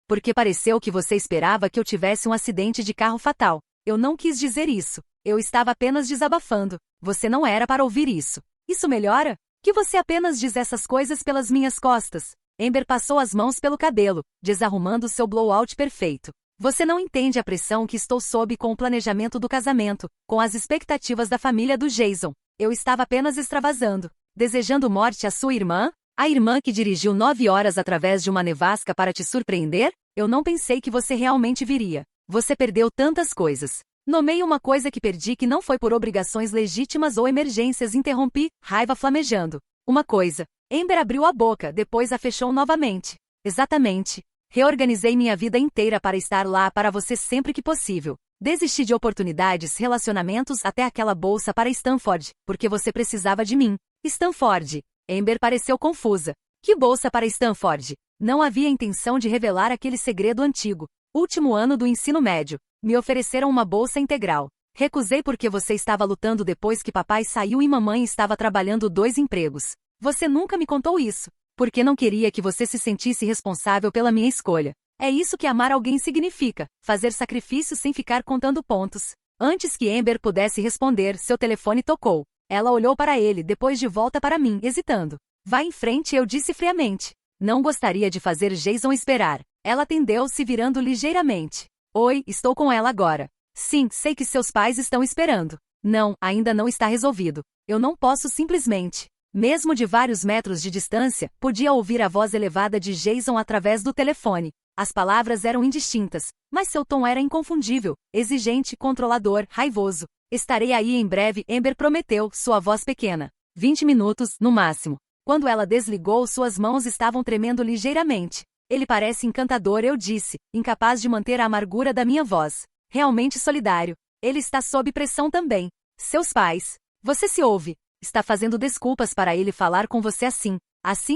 Porque pareceu que você esperava que eu tivesse um acidente de carro fatal. Eu não quis dizer isso. Eu estava apenas desabafando. Você não era para ouvir isso. Isso melhora? Que você apenas diz essas coisas pelas minhas costas. Amber passou as mãos pelo cabelo, desarrumando seu blowout perfeito. Você não entende a pressão que estou sob com o planejamento do casamento, com as expectativas da família do Jason. Eu estava apenas extravasando. Desejando morte à sua irmã? A irmã que dirigiu 9 horas através de uma nevasca para te surpreender? Eu não pensei que você realmente viria. Você perdeu tantas coisas. Nomei uma coisa que perdi que não foi por obrigações legítimas ou emergências, interrompi, raiva flamejando. Uma coisa. Amber abriu a boca, depois a fechou novamente. Exatamente. Reorganizei minha vida inteira para estar lá para você sempre que possível. Desisti de oportunidades, relacionamentos, até aquela bolsa para Stanford, porque você precisava de mim. Stanford. Amber pareceu confusa. Que bolsa para Stanford? Não havia intenção de revelar aquele segredo antigo. Último ano do ensino médio. Me ofereceram uma bolsa integral. Recusei porque você estava lutando depois que papai saiu e mamãe estava trabalhando 2 empregos. Você nunca me contou isso, porque não queria que você se sentisse responsável pela minha escolha. É isso que amar alguém significa, fazer sacrifícios sem ficar contando pontos. Antes que Amber pudesse responder, seu telefone tocou. Ela olhou para ele, depois de volta para mim, hesitando. Vá em frente, eu disse friamente. Não gostaria de fazer Jason esperar. Ela atendeu, se virando ligeiramente. Oi, estou com ela agora. Sim, sei que seus pais estão esperando. Não, ainda não está resolvido. Eu não posso simplesmente. Mesmo de vários metros de distância, podia ouvir a voz elevada de Jason através do telefone. As palavras eram indistintas, mas seu tom era inconfundível, exigente, controlador, raivoso. Estarei aí em breve, Amber prometeu, sua voz pequena. 20 minutos, no máximo. Quando ela desligou, suas mãos estavam tremendo ligeiramente. Ele parece encantador, eu disse, incapaz de manter a amargura da minha voz. Realmente solidário. Ele está sob pressão também. Seus pais. Você se ouve. Está fazendo desculpas para ele falar com você assim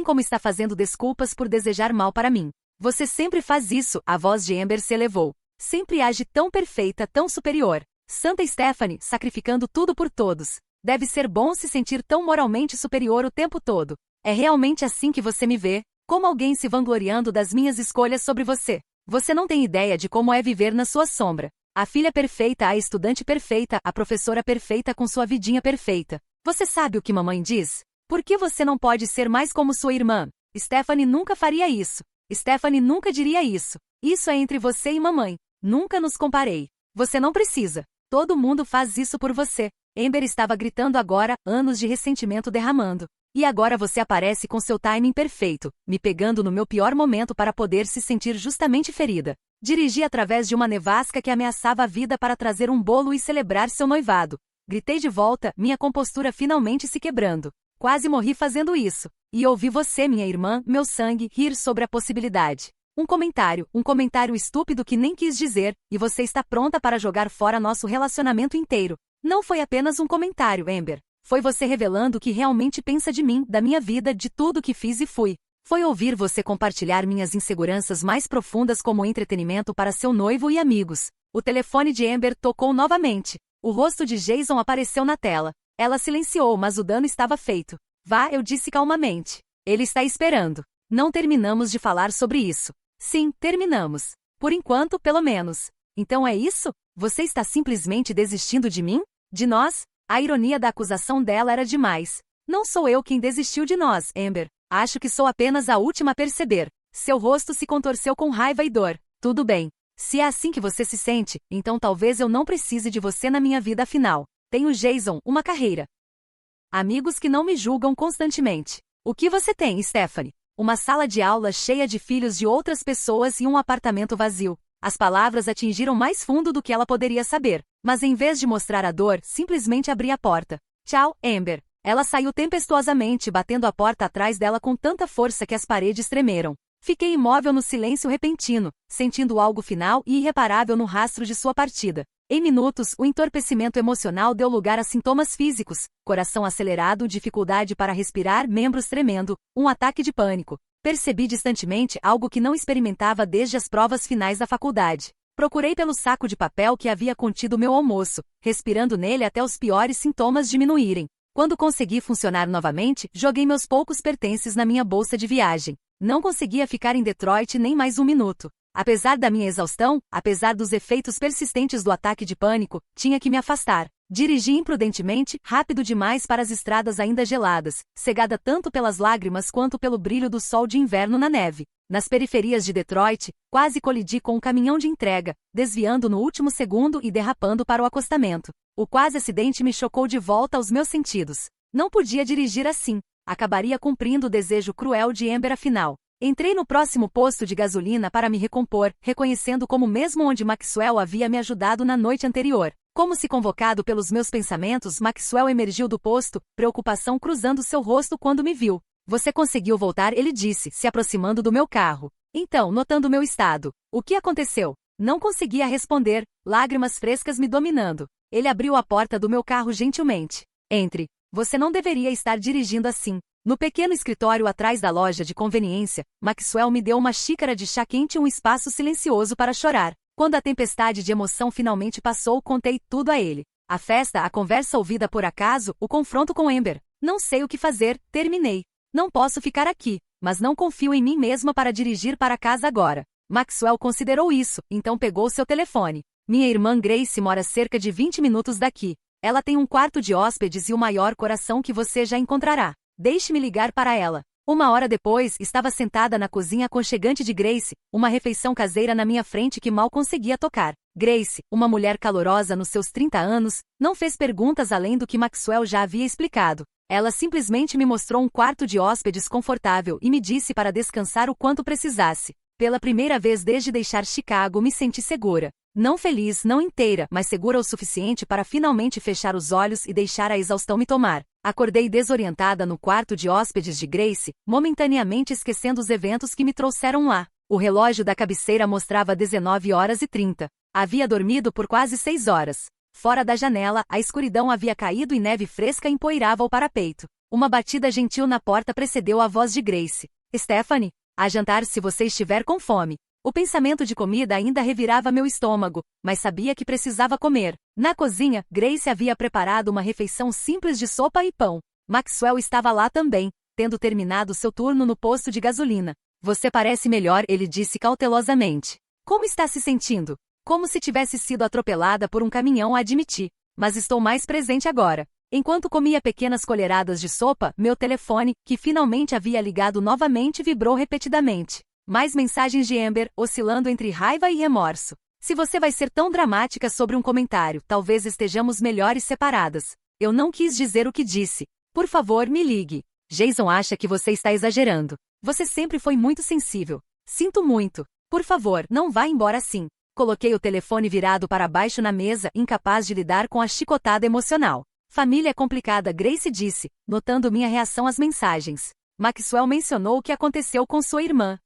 como está fazendo desculpas por desejar mal para mim. Você sempre faz isso, a voz de Amber se elevou. Sempre age tão perfeita, tão superior. Santa Stephanie, sacrificando tudo por todos. Deve ser bom se sentir tão moralmente superior o tempo todo. É realmente assim que você me vê? Como alguém se vangloriando das minhas escolhas sobre você. Você não tem ideia de como é viver na sua sombra. A filha perfeita, a estudante perfeita, a professora perfeita com sua vidinha perfeita. Você sabe o que mamãe diz? Por que você não pode ser mais como sua irmã? Stephanie nunca faria isso. Stephanie nunca diria isso. Isso é entre você e mamãe. Nunca nos comparei. Você não precisa. Todo mundo faz isso por você. Amber estava gritando agora, anos de ressentimento derramando. E agora você aparece com seu timing perfeito, me pegando no meu pior momento para poder se sentir justamente ferida. Dirigi através de uma nevasca que ameaçava a vida para trazer um bolo e celebrar seu noivado. Gritei de volta, minha compostura finalmente se quebrando. Quase morri fazendo isso. E ouvi você, minha irmã, meu sangue, rir sobre a possibilidade. Um comentário estúpido que nem quis dizer, e você está pronta para jogar fora nosso relacionamento inteiro. Não foi apenas um comentário, Amber. Foi você revelando o que realmente pensa de mim, da minha vida, de tudo que fiz e fui. Foi ouvir você compartilhar minhas inseguranças mais profundas como entretenimento para seu noivo e amigos. O telefone de Amber tocou novamente. O rosto de Jason apareceu na tela. Ela silenciou, mas o dano estava feito. Vá, eu disse calmamente. Ele está esperando. Não terminamos de falar sobre isso. Sim, terminamos. Por enquanto, pelo menos. Então é isso? Você está simplesmente desistindo de mim? De nós? A ironia da acusação dela era demais. Não sou eu quem desistiu de nós, Amber. Acho que sou apenas a última a perceber. Seu rosto se contorceu com raiva e dor. Tudo bem. Se é assim que você se sente, então talvez eu não precise de você na minha vida afinal. Tenho Jason, uma carreira. Amigos que não me julgam constantemente. O que você tem, Stephanie? Uma sala de aula cheia de filhos de outras pessoas e um apartamento vazio. As palavras atingiram mais fundo do que ela poderia saber, mas em vez de mostrar a dor, simplesmente abri a porta. Tchau, Amber. Ela saiu tempestuosamente, batendo a porta atrás dela com tanta força que as paredes tremeram. Fiquei imóvel no silêncio repentino, sentindo algo final e irreparável no rastro de sua partida. Em minutos, o entorpecimento emocional deu lugar a sintomas físicos, coração acelerado, dificuldade para respirar, membros tremendo, um ataque de pânico. Percebi distantemente algo que não experimentava desde as provas finais da faculdade. Procurei pelo saco de papel que havia contido meu almoço, respirando nele até os piores sintomas diminuírem. Quando consegui funcionar novamente, joguei meus poucos pertences na minha bolsa de viagem. Não conseguia ficar em Detroit nem mais um minuto. Apesar da minha exaustão, apesar dos efeitos persistentes do ataque de pânico, tinha que me afastar. Dirigi imprudentemente, rápido demais para as estradas ainda geladas, cegada tanto pelas lágrimas quanto pelo brilho do sol de inverno na neve. Nas periferias de Detroit, quase colidi com um caminhão de entrega, desviando no último segundo e derrapando para o acostamento. O quase acidente me chocou de volta aos meus sentidos. Não podia dirigir assim. Acabaria cumprindo o desejo cruel de Amber afinal. Entrei no próximo posto de gasolina para me recompor, reconhecendo como mesmo onde Maxwell havia me ajudado na noite anterior. Como se convocado pelos meus pensamentos, Maxwell emergiu do posto, preocupação cruzando seu rosto quando me viu. Você conseguiu voltar, ele disse, se aproximando do meu carro. Então, notando meu estado. O que aconteceu? Não conseguia responder, lágrimas frescas me dominando. Ele abriu a porta do meu carro gentilmente. Entre. Você não deveria estar dirigindo assim. No pequeno escritório atrás da loja de conveniência, Maxwell me deu uma xícara de chá quente e um espaço silencioso para chorar. Quando a tempestade de emoção finalmente passou, contei tudo a ele. A festa, a conversa ouvida por acaso, o confronto com Amber. Não sei o que fazer, terminei. Não posso ficar aqui, mas não confio em mim mesma para dirigir para casa agora. Maxwell considerou isso, então pegou seu telefone. Minha irmã Grace mora cerca de 20 minutos daqui. Ela tem um quarto de hóspedes e o maior coração que você já encontrará. Deixe-me ligar para ela. 1 hora depois, estava sentada na cozinha aconchegante de Grace, uma refeição caseira na minha frente que mal conseguia tocar. Grace, uma mulher calorosa nos seus 30 anos, não fez perguntas além do que Maxwell já havia explicado. Ela simplesmente me mostrou um quarto de hóspedes confortável e me disse para descansar o quanto precisasse. Pela primeira vez desde deixar Chicago, me senti segura. Não feliz, não inteira, mas segura o suficiente para finalmente fechar os olhos e deixar a exaustão me tomar. Acordei desorientada no quarto de hóspedes de Grace, momentaneamente esquecendo os eventos que me trouxeram lá. O relógio da cabeceira mostrava 19h30. Havia dormido por quase 6 horas. Fora da janela, a escuridão havia caído e neve fresca empoeirava o parapeito. Uma batida gentil na porta precedeu a voz de Grace. Stephanie, a jantar se você estiver com fome. O pensamento de comida ainda revirava meu estômago, mas sabia que precisava comer. Na cozinha, Grace havia preparado uma refeição simples de sopa e pão. Maxwell estava lá também, tendo terminado seu turno no posto de gasolina. Você parece melhor, ele disse cautelosamente. Como está se sentindo? Como se tivesse sido atropelada por um caminhão, admiti. Mas estou mais presente agora. Enquanto comia pequenas colheradas de sopa, meu telefone, que finalmente havia ligado novamente, vibrou repetidamente. Mais mensagens de Amber, oscilando entre raiva e remorso. Se você vai ser tão dramática sobre um comentário, talvez estejamos melhores separadas. Eu não quis dizer o que disse. Por favor, me ligue. Jason acha que você está exagerando. Você sempre foi muito sensível. Sinto muito. Por favor, não vá embora assim. Coloquei o telefone virado para baixo na mesa, incapaz de lidar com a chicotada emocional. Família é complicada, Grace disse, notando minha reação às mensagens. Maxwell mencionou o que aconteceu com sua irmã.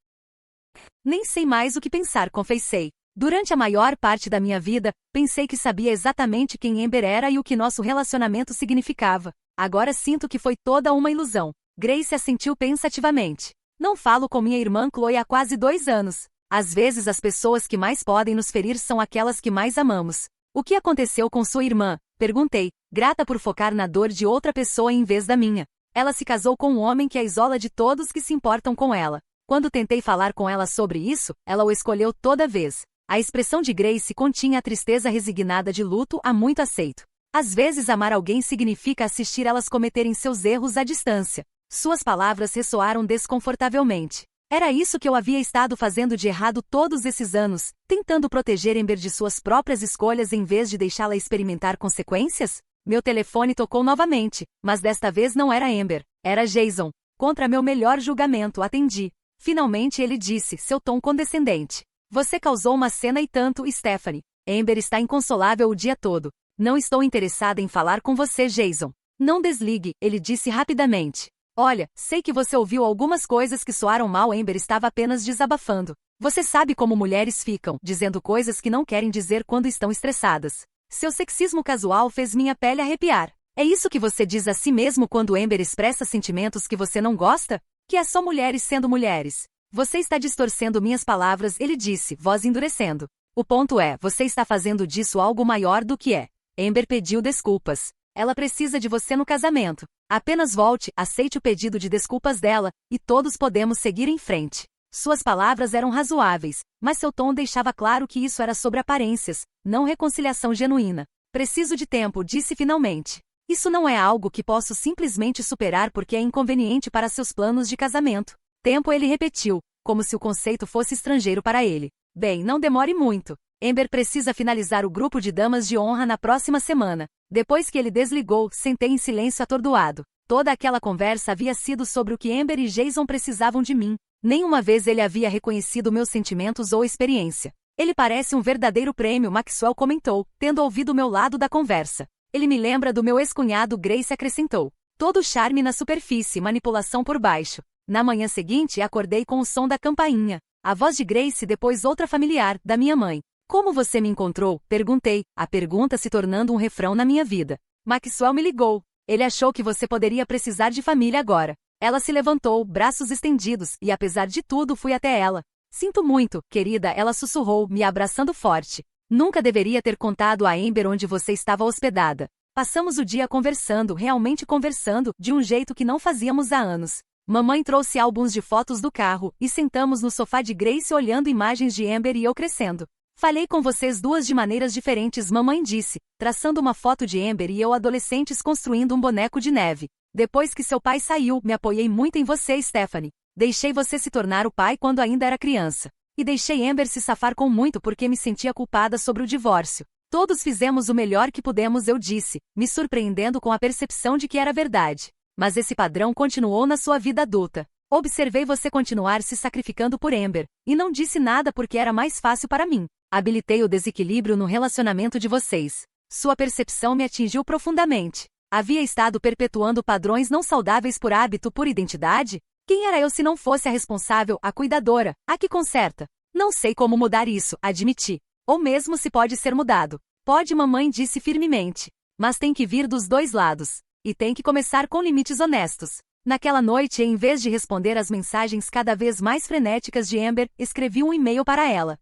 Nem sei mais o que pensar, confessei. Durante a maior parte da minha vida, pensei que sabia exatamente quem Amber era e o que nosso relacionamento significava. Agora sinto que foi toda uma ilusão. Grace assentiu pensativamente. Não falo com minha irmã Chloe há quase 2 anos. Às vezes as pessoas que mais podem nos ferir são aquelas que mais amamos. O que aconteceu com sua irmã? Perguntei, grata por focar na dor de outra pessoa em vez da minha. Ela se casou com um homem que a isola de todos que se importam com ela. Quando tentei falar com ela sobre isso, ela o escolheu toda vez. A expressão de Grace continha a tristeza resignada de luto há muito aceito. Às vezes amar alguém significa assistir elas cometerem seus erros à distância. Suas palavras ressoaram desconfortavelmente. Era isso que eu havia estado fazendo de errado todos esses anos, tentando proteger Amber de suas próprias escolhas em vez de deixá-la experimentar consequências? Meu telefone tocou novamente, mas desta vez não era Amber, era Jason. Contra meu melhor julgamento, atendi. Finalmente ele disse, seu tom condescendente. Você causou uma cena e tanto, Stephanie. Amber está inconsolável o dia todo. Não estou interessada em falar com você, Jason. Não desligue, ele disse rapidamente. Olha, sei que você ouviu algumas coisas que soaram mal. Amber estava apenas desabafando. Você sabe como mulheres ficam, dizendo coisas que não querem dizer quando estão estressadas. Seu sexismo casual fez minha pele arrepiar. É isso que você diz a si mesmo quando Amber expressa sentimentos que você não gosta? Que é só mulheres sendo mulheres. Você está distorcendo minhas palavras, ele disse, voz endurecendo. O ponto é, você está fazendo disso algo maior do que é. Amber pediu desculpas. Ela precisa de você no casamento. Apenas volte, aceite o pedido de desculpas dela, e todos podemos seguir em frente. Suas palavras eram razoáveis, mas seu tom deixava claro que isso era sobre aparências, não reconciliação genuína. Preciso de tempo, disse finalmente. Isso não é algo que posso simplesmente superar porque é inconveniente para seus planos de casamento. Tempo, ele repetiu, como se o conceito fosse estrangeiro para ele. Bem, não demore muito. Amber precisa finalizar o grupo de damas de honra na próxima semana. Depois que ele desligou, sentei em silêncio atordoado. Toda aquela conversa havia sido sobre o que Amber e Jason precisavam de mim. Nenhuma vez ele havia reconhecido meus sentimentos ou experiência. Ele parece um verdadeiro prêmio, Maxwell comentou, tendo ouvido o meu lado da conversa. Ele me lembra do meu ex-cunhado, Grace acrescentou. Todo charme na superfície, manipulação por baixo. Na manhã seguinte, acordei com o som da campainha. A voz de Grace, depois outra familiar, da minha mãe. Como você me encontrou? Perguntei, a pergunta se tornando um refrão na minha vida. Maxwell me ligou. Ele achou que você poderia precisar de família agora. Ela se levantou, braços estendidos, e apesar de tudo fui até ela. Sinto muito, querida, ela sussurrou, me abraçando forte. Nunca deveria ter contado a Amber onde você estava hospedada. Passamos o dia conversando, realmente conversando, de um jeito que não fazíamos há anos. Mamãe trouxe álbuns de fotos do carro, e sentamos no sofá de Grace olhando imagens de Amber e eu crescendo. Falei com vocês duas de maneiras diferentes, mamãe disse, traçando uma foto de Amber e eu adolescentes construindo um boneco de neve. Depois que seu pai saiu, me apoiei muito em você, Stephanie. Deixei você se tornar o pai quando ainda era criança. E deixei Amber se safar com muito porque me sentia culpada sobre o divórcio. Todos fizemos o melhor que pudemos, eu disse, me surpreendendo com a percepção de que era verdade. Mas esse padrão continuou na sua vida adulta. Observei você continuar se sacrificando por Amber, e não disse nada porque era mais fácil para mim. Habilitei o desequilíbrio no relacionamento de vocês. Sua percepção me atingiu profundamente. Havia estado perpetuando padrões não saudáveis por hábito, por identidade? Quem era eu se não fosse a responsável, a cuidadora, a que conserta? Não sei como mudar isso, admiti. Ou mesmo se pode ser mudado. Pode, mamãe disse firmemente. Mas tem que vir dos dois lados. E tem que começar com limites honestos. Naquela noite, em vez de responder às mensagens cada vez mais frenéticas de Amber, escrevi um e-mail para ela.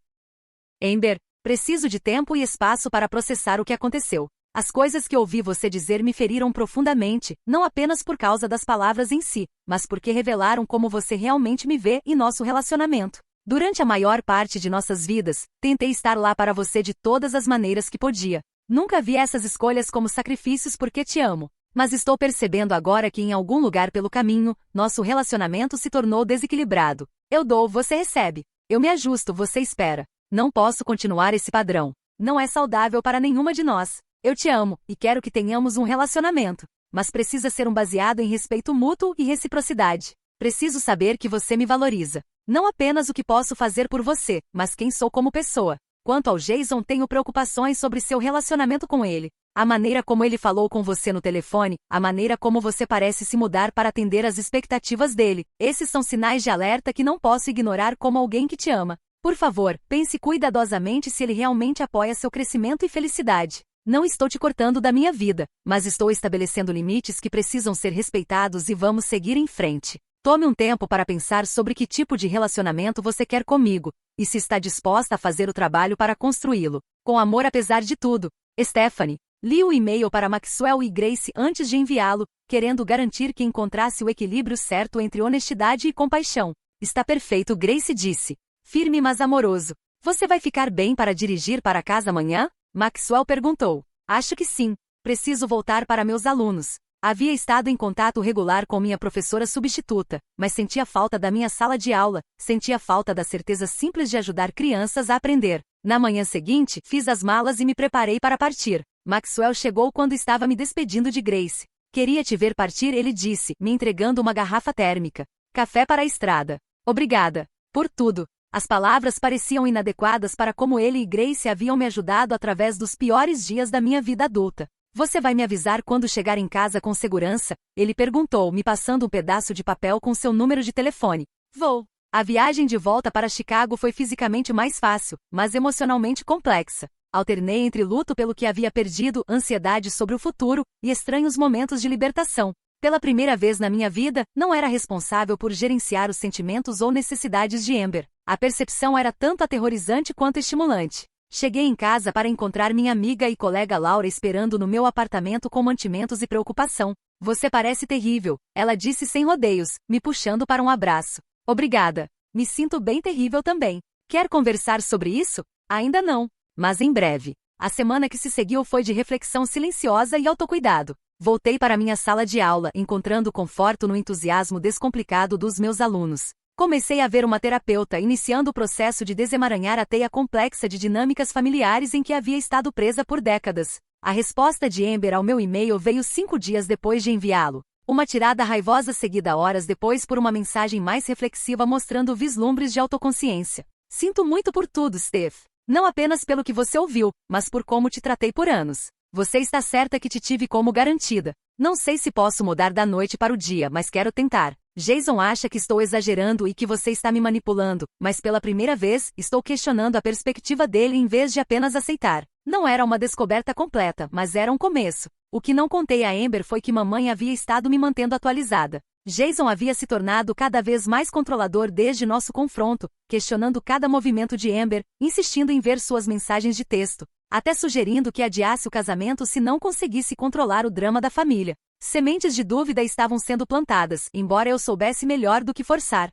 Amber, preciso de tempo e espaço para processar o que aconteceu. As coisas que ouvi você dizer me feriram profundamente, não apenas por causa das palavras em si, mas porque revelaram como você realmente me vê e nosso relacionamento. Durante a maior parte de nossas vidas, tentei estar lá para você de todas as maneiras que podia. Nunca vi essas escolhas como sacrifícios porque te amo. Mas estou percebendo agora que em algum lugar pelo caminho, nosso relacionamento se tornou desequilibrado. Eu dou, você recebe. Eu me ajusto, você espera. Não posso continuar esse padrão. Não é saudável para nenhuma de nós. Eu te amo, e quero que tenhamos um relacionamento. Mas precisa ser um baseado em respeito mútuo e reciprocidade. Preciso saber que você me valoriza. Não apenas o que posso fazer por você, mas quem sou como pessoa. Quanto ao Jason, tenho preocupações sobre seu relacionamento com ele. A maneira como ele falou com você no telefone, a maneira como você parece se mudar para atender às expectativas dele. Esses são sinais de alerta que não posso ignorar como alguém que te ama. Por favor, pense cuidadosamente se ele realmente apoia seu crescimento e felicidade. Não estou te cortando da minha vida, mas estou estabelecendo limites que precisam ser respeitados e vamos seguir em frente. Tome um tempo para pensar sobre que tipo de relacionamento você quer comigo, e se está disposta a fazer o trabalho para construí-lo. Com amor apesar de tudo, Stephanie. Li o e-mail para Maxwell e Grace antes de enviá-lo, querendo garantir que encontrasse o equilíbrio certo entre honestidade e compaixão. Está perfeito, Grace disse. Firme mas amoroso. Você vai ficar bem para dirigir para casa amanhã? Maxwell perguntou. Acho que sim. Preciso voltar para meus alunos. Havia estado em contato regular com minha professora substituta, mas sentia falta da minha sala de aula, sentia falta da certeza simples de ajudar crianças a aprender. Na manhã seguinte, fiz as malas e me preparei para partir. Maxwell chegou quando estava me despedindo de Grace. Queria te ver partir, ele disse, me entregando uma garrafa térmica. Café para a estrada. Obrigada. Por tudo. As palavras pareciam inadequadas para como ele e Grace haviam me ajudado através dos piores dias da minha vida adulta. Você vai me avisar quando chegar em casa com segurança? Ele perguntou, me passando um pedaço de papel com seu número de telefone. Vou. A viagem de volta para Chicago foi fisicamente mais fácil, mas emocionalmente complexa. Alternei entre luto pelo que havia perdido, ansiedade sobre o futuro e estranhos momentos de libertação. Pela primeira vez na minha vida, não era responsável por gerenciar os sentimentos ou necessidades de Amber. A percepção era tanto aterrorizante quanto estimulante. Cheguei em casa para encontrar minha amiga e colega Laura esperando no meu apartamento com mantimentos e preocupação. Você parece terrível, ela disse sem rodeios, me puxando para um abraço. Obrigada. Me sinto bem terrível também. Quer conversar sobre isso? Ainda não. Mas em breve. A semana que se seguiu foi de reflexão silenciosa e autocuidado. Voltei para minha sala de aula, encontrando conforto no entusiasmo descomplicado dos meus alunos. Comecei a ver uma terapeuta, iniciando o processo de desemaranhar a teia complexa de dinâmicas familiares em que havia estado presa por décadas. A resposta de Amber ao meu e-mail veio 5 dias depois de enviá-lo. Uma tirada raivosa seguida horas depois por uma mensagem mais reflexiva mostrando vislumbres de autoconsciência. Sinto muito por tudo, Steph. Não apenas pelo que você ouviu, mas por como te tratei por anos. Você está certa que te tive como garantida. Não sei se posso mudar da noite para o dia, mas quero tentar. Jason acha que estou exagerando e que você está me manipulando, mas pela primeira vez, estou questionando a perspectiva dele em vez de apenas aceitar. Não era uma descoberta completa, mas era um começo. O que não contei a Amber foi que mamãe havia estado me mantendo atualizada. Jason havia se tornado cada vez mais controlador desde nosso confronto, questionando cada movimento de Amber, insistindo em ver suas mensagens de texto, até sugerindo que adiasse o casamento se não conseguisse controlar o drama da família. Sementes de dúvida estavam sendo plantadas, embora eu soubesse melhor do que forçar.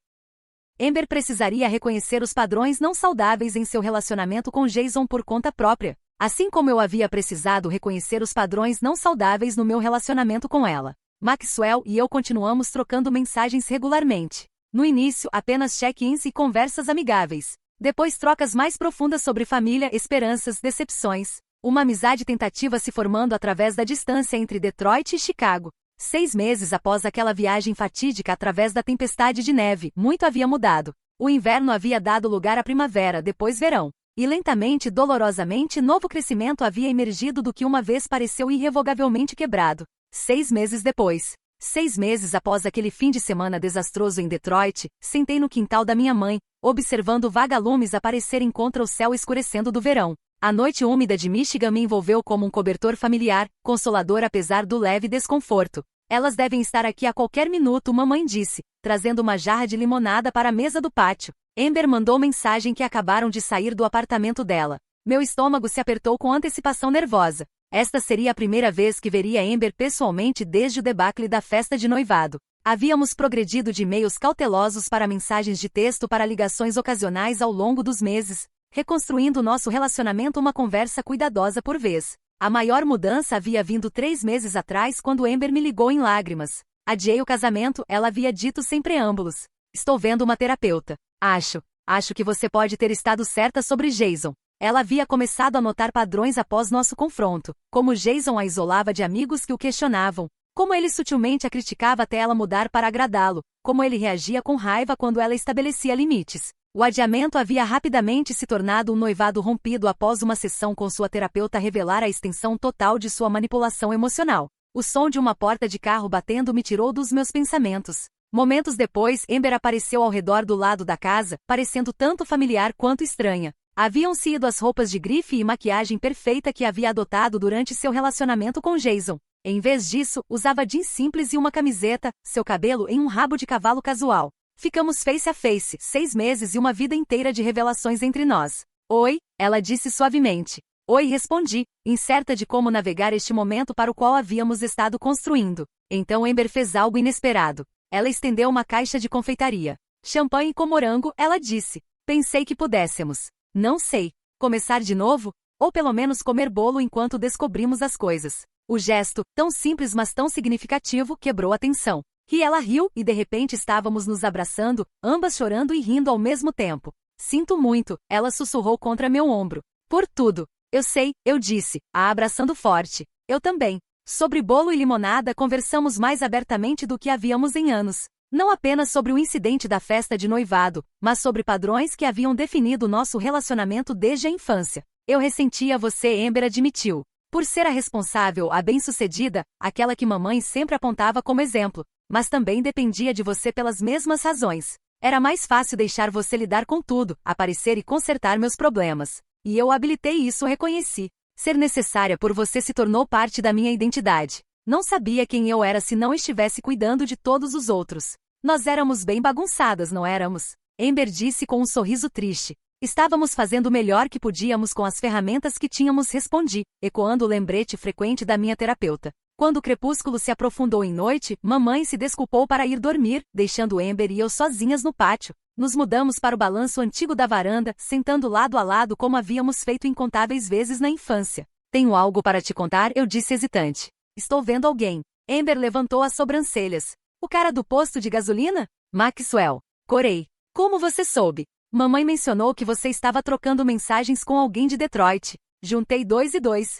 Amber precisaria reconhecer os padrões não saudáveis em seu relacionamento com Jason por conta própria, assim como eu havia precisado reconhecer os padrões não saudáveis no meu relacionamento com ela. Maxwell e eu continuamos trocando mensagens regularmente. No início, apenas check-ins e conversas amigáveis. Depois trocas mais profundas sobre família, esperanças, decepções. Uma amizade tentativa se formando através da distância entre Detroit e Chicago. 6 meses após aquela viagem fatídica através da tempestade de neve, muito havia mudado. O inverno havia dado lugar à primavera, depois verão. E lentamente, dolorosamente, novo crescimento havia emergido do que uma vez pareceu irrevogavelmente quebrado. 6 meses depois. 6 meses após aquele fim de semana desastroso em Detroit, sentei no quintal da minha mãe, observando vagalumes aparecerem contra o céu escurecendo do verão. A noite úmida de Michigan me envolveu como um cobertor familiar, consolador apesar do leve desconforto. Elas devem estar aqui a qualquer minuto, mamãe disse, trazendo uma jarra de limonada para a mesa do pátio. Amber mandou mensagem que acabaram de sair do apartamento dela. Meu estômago se apertou com antecipação nervosa. Esta seria a primeira vez que veria Amber pessoalmente desde o debacle da festa de noivado. Havíamos progredido de e-mails cautelosos para mensagens de texto para ligações ocasionais ao longo dos meses, reconstruindo nosso relacionamento uma conversa cuidadosa por vez. A maior mudança havia vindo 3 meses atrás quando Amber me ligou em lágrimas. Adiei o casamento, ela havia dito sem preâmbulos. Estou vendo uma terapeuta. Acho que você pode ter estado certa sobre Jason. Ela havia começado a notar padrões após nosso confronto, como Jason a isolava de amigos que o questionavam, como ele sutilmente a criticava até ela mudar para agradá-lo, como ele reagia com raiva quando ela estabelecia limites. O adiamento havia rapidamente se tornado um noivado rompido após uma sessão com sua terapeuta revelar a extensão total de sua manipulação emocional. O som de uma porta de carro batendo me tirou dos meus pensamentos. Momentos depois, Amber apareceu ao redor do lado da casa, parecendo tanto familiar quanto estranha. Haviam-se ido as roupas de grife e maquiagem perfeita que havia adotado durante seu relacionamento com Jason. Em vez disso, usava jeans simples e uma camiseta, seu cabelo em um rabo de cavalo casual. Ficamos face a face, 6 meses e uma vida inteira de revelações entre nós. Oi, ela disse suavemente. Oi, respondi, incerta de como navegar este momento para o qual havíamos estado construindo. Então Amber fez algo inesperado. Ela estendeu uma caixa de confeitaria. Champanhe com morango, ela disse. Pensei que pudéssemos. Não sei. Começar de novo? Ou pelo menos comer bolo enquanto descobrimos as coisas. O gesto, tão simples mas tão significativo, quebrou a tensão. E ela riu e de repente estávamos nos abraçando, ambas chorando e rindo ao mesmo tempo. Sinto muito, ela sussurrou contra meu ombro. Por tudo. Eu sei, eu disse, a abraçando forte. Eu também. Sobre bolo e limonada conversamos mais abertamente do que havíamos em anos. Não apenas sobre o incidente da festa de noivado, mas sobre padrões que haviam definido nosso relacionamento desde a infância. Eu ressentia você, Amber admitiu. Por ser a responsável, a bem-sucedida, aquela que mamãe sempre apontava como exemplo, mas também dependia de você pelas mesmas razões. Era mais fácil deixar você lidar com tudo, aparecer e consertar meus problemas. E eu habilitei isso, reconheci. Ser necessária por você se tornou parte da minha identidade. Não sabia quem eu era se não estivesse cuidando de todos os outros. Nós éramos bem bagunçadas, não éramos? Amber disse com um sorriso triste. Estávamos fazendo o melhor que podíamos com as ferramentas que tínhamos, respondi, ecoando o lembrete frequente da minha terapeuta. Quando o crepúsculo se aprofundou em noite, mamãe se desculpou para ir dormir, deixando Amber e eu sozinhas no pátio. Nos mudamos para o balanço antigo da varanda, sentando lado a lado como havíamos feito incontáveis vezes na infância. Tenho algo para te contar, eu disse hesitante. Estou vendo alguém. Amber levantou as sobrancelhas. O cara do posto de gasolina? Maxwell. Corei. Como você soube? Mamãe mencionou que você estava trocando mensagens com alguém de Detroit. Juntei 2 e 2.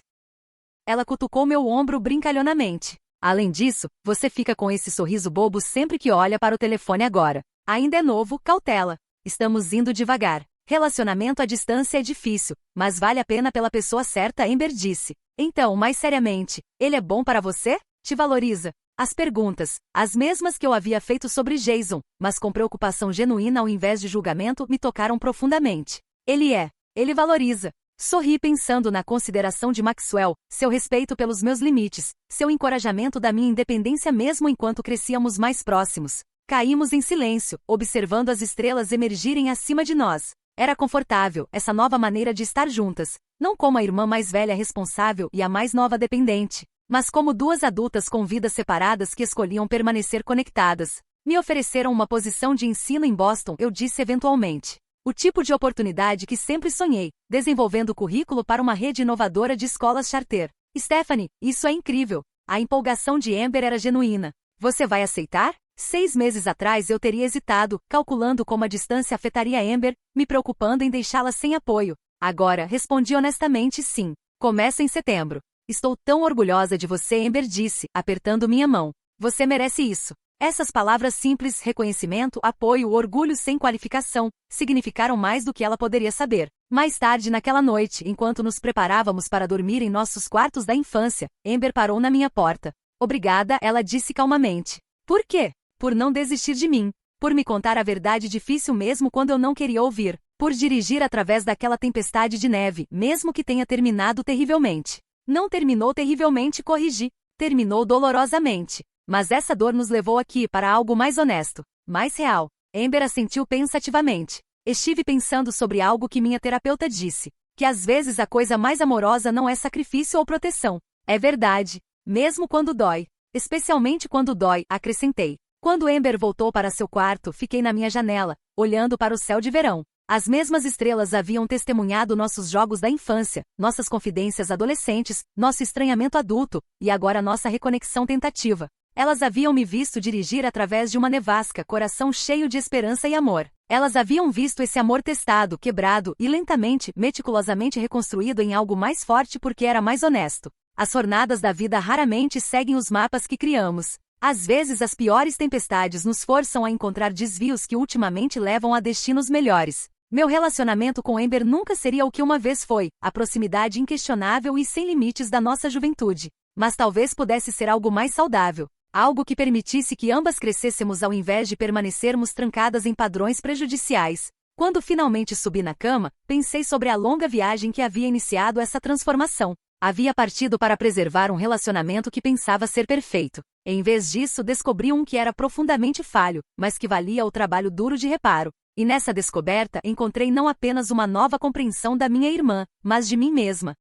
Ela cutucou meu ombro brincalhonamente. Além disso, você fica com esse sorriso bobo sempre que olha para o telefone agora. Ainda é novo, cautela. Estamos indo devagar. Relacionamento à distância é difícil, mas vale a pena pela pessoa certa, Amber disse. Então, mais seriamente, ele é bom para você? Te valoriza? As perguntas, as mesmas que eu havia feito sobre Jason, mas com preocupação genuína ao invés de julgamento, me tocaram profundamente. Ele valoriza. Sorri pensando na consideração de Maxwell, seu respeito pelos meus limites, seu encorajamento da minha independência mesmo enquanto crescíamos mais próximos. Caímos em silêncio, observando as estrelas emergirem acima de nós. Era confortável, essa nova maneira de estar juntas, não como a irmã mais velha responsável e a mais nova dependente, mas como duas adultas com vidas separadas que escolhiam permanecer conectadas. Me ofereceram uma posição de ensino em Boston, eu disse eventualmente. O tipo de oportunidade que sempre sonhei, desenvolvendo currículo para uma rede inovadora de escolas charter. Stephanie, isso é incrível. A empolgação de Amber era genuína. Você vai aceitar? 6 meses atrás eu teria hesitado, calculando como a distância afetaria Amber, me preocupando em deixá-la sem apoio. Agora, respondi honestamente sim. Começa em setembro. Estou tão orgulhosa de você, Amber disse, apertando minha mão. Você merece isso. Essas palavras simples, reconhecimento, apoio, orgulho sem qualificação, significaram mais do que ela poderia saber. Mais tarde naquela noite, enquanto nos preparávamos para dormir em nossos quartos da infância, Amber parou na minha porta. Obrigada, ela disse calmamente. Por quê? Por não desistir de mim. Por me contar a verdade difícil mesmo quando eu não queria ouvir. Por dirigir através daquela tempestade de neve, mesmo que tenha terminado terrivelmente. Não terminou terrivelmente, corrigi. Terminou dolorosamente. Mas essa dor nos levou aqui para algo mais honesto, mais real. Amber assentiu pensativamente. Estive pensando sobre algo que minha terapeuta disse, que às vezes a coisa mais amorosa não é sacrifício ou proteção. É verdade, mesmo quando dói. Especialmente quando dói, acrescentei. Quando Amber voltou para seu quarto, fiquei na minha janela, olhando para o céu de verão. As mesmas estrelas haviam testemunhado nossos jogos da infância, nossas confidências adolescentes, nosso estranhamento adulto, e agora nossa reconexão tentativa. Elas haviam me visto dirigir através de uma nevasca, coração cheio de esperança e amor. Elas haviam visto esse amor testado, quebrado e lentamente, meticulosamente reconstruído em algo mais forte porque era mais honesto. As jornadas da vida raramente seguem os mapas que criamos. Às vezes as piores tempestades nos forçam a encontrar desvios que ultimamente levam a destinos melhores. Meu relacionamento com Amber nunca seria o que uma vez foi, a proximidade inquestionável e sem limites da nossa juventude. Mas talvez pudesse ser algo mais saudável. Algo que permitisse que ambas crescêssemos ao invés de permanecermos trancadas em padrões prejudiciais. Quando finalmente subi na cama, pensei sobre a longa viagem que havia iniciado essa transformação. Havia partido para preservar um relacionamento que pensava ser perfeito. Em vez disso, descobri um que era profundamente falho, mas que valia o trabalho duro de reparo. E nessa descoberta, encontrei não apenas uma nova compreensão da minha irmã, mas de mim mesma.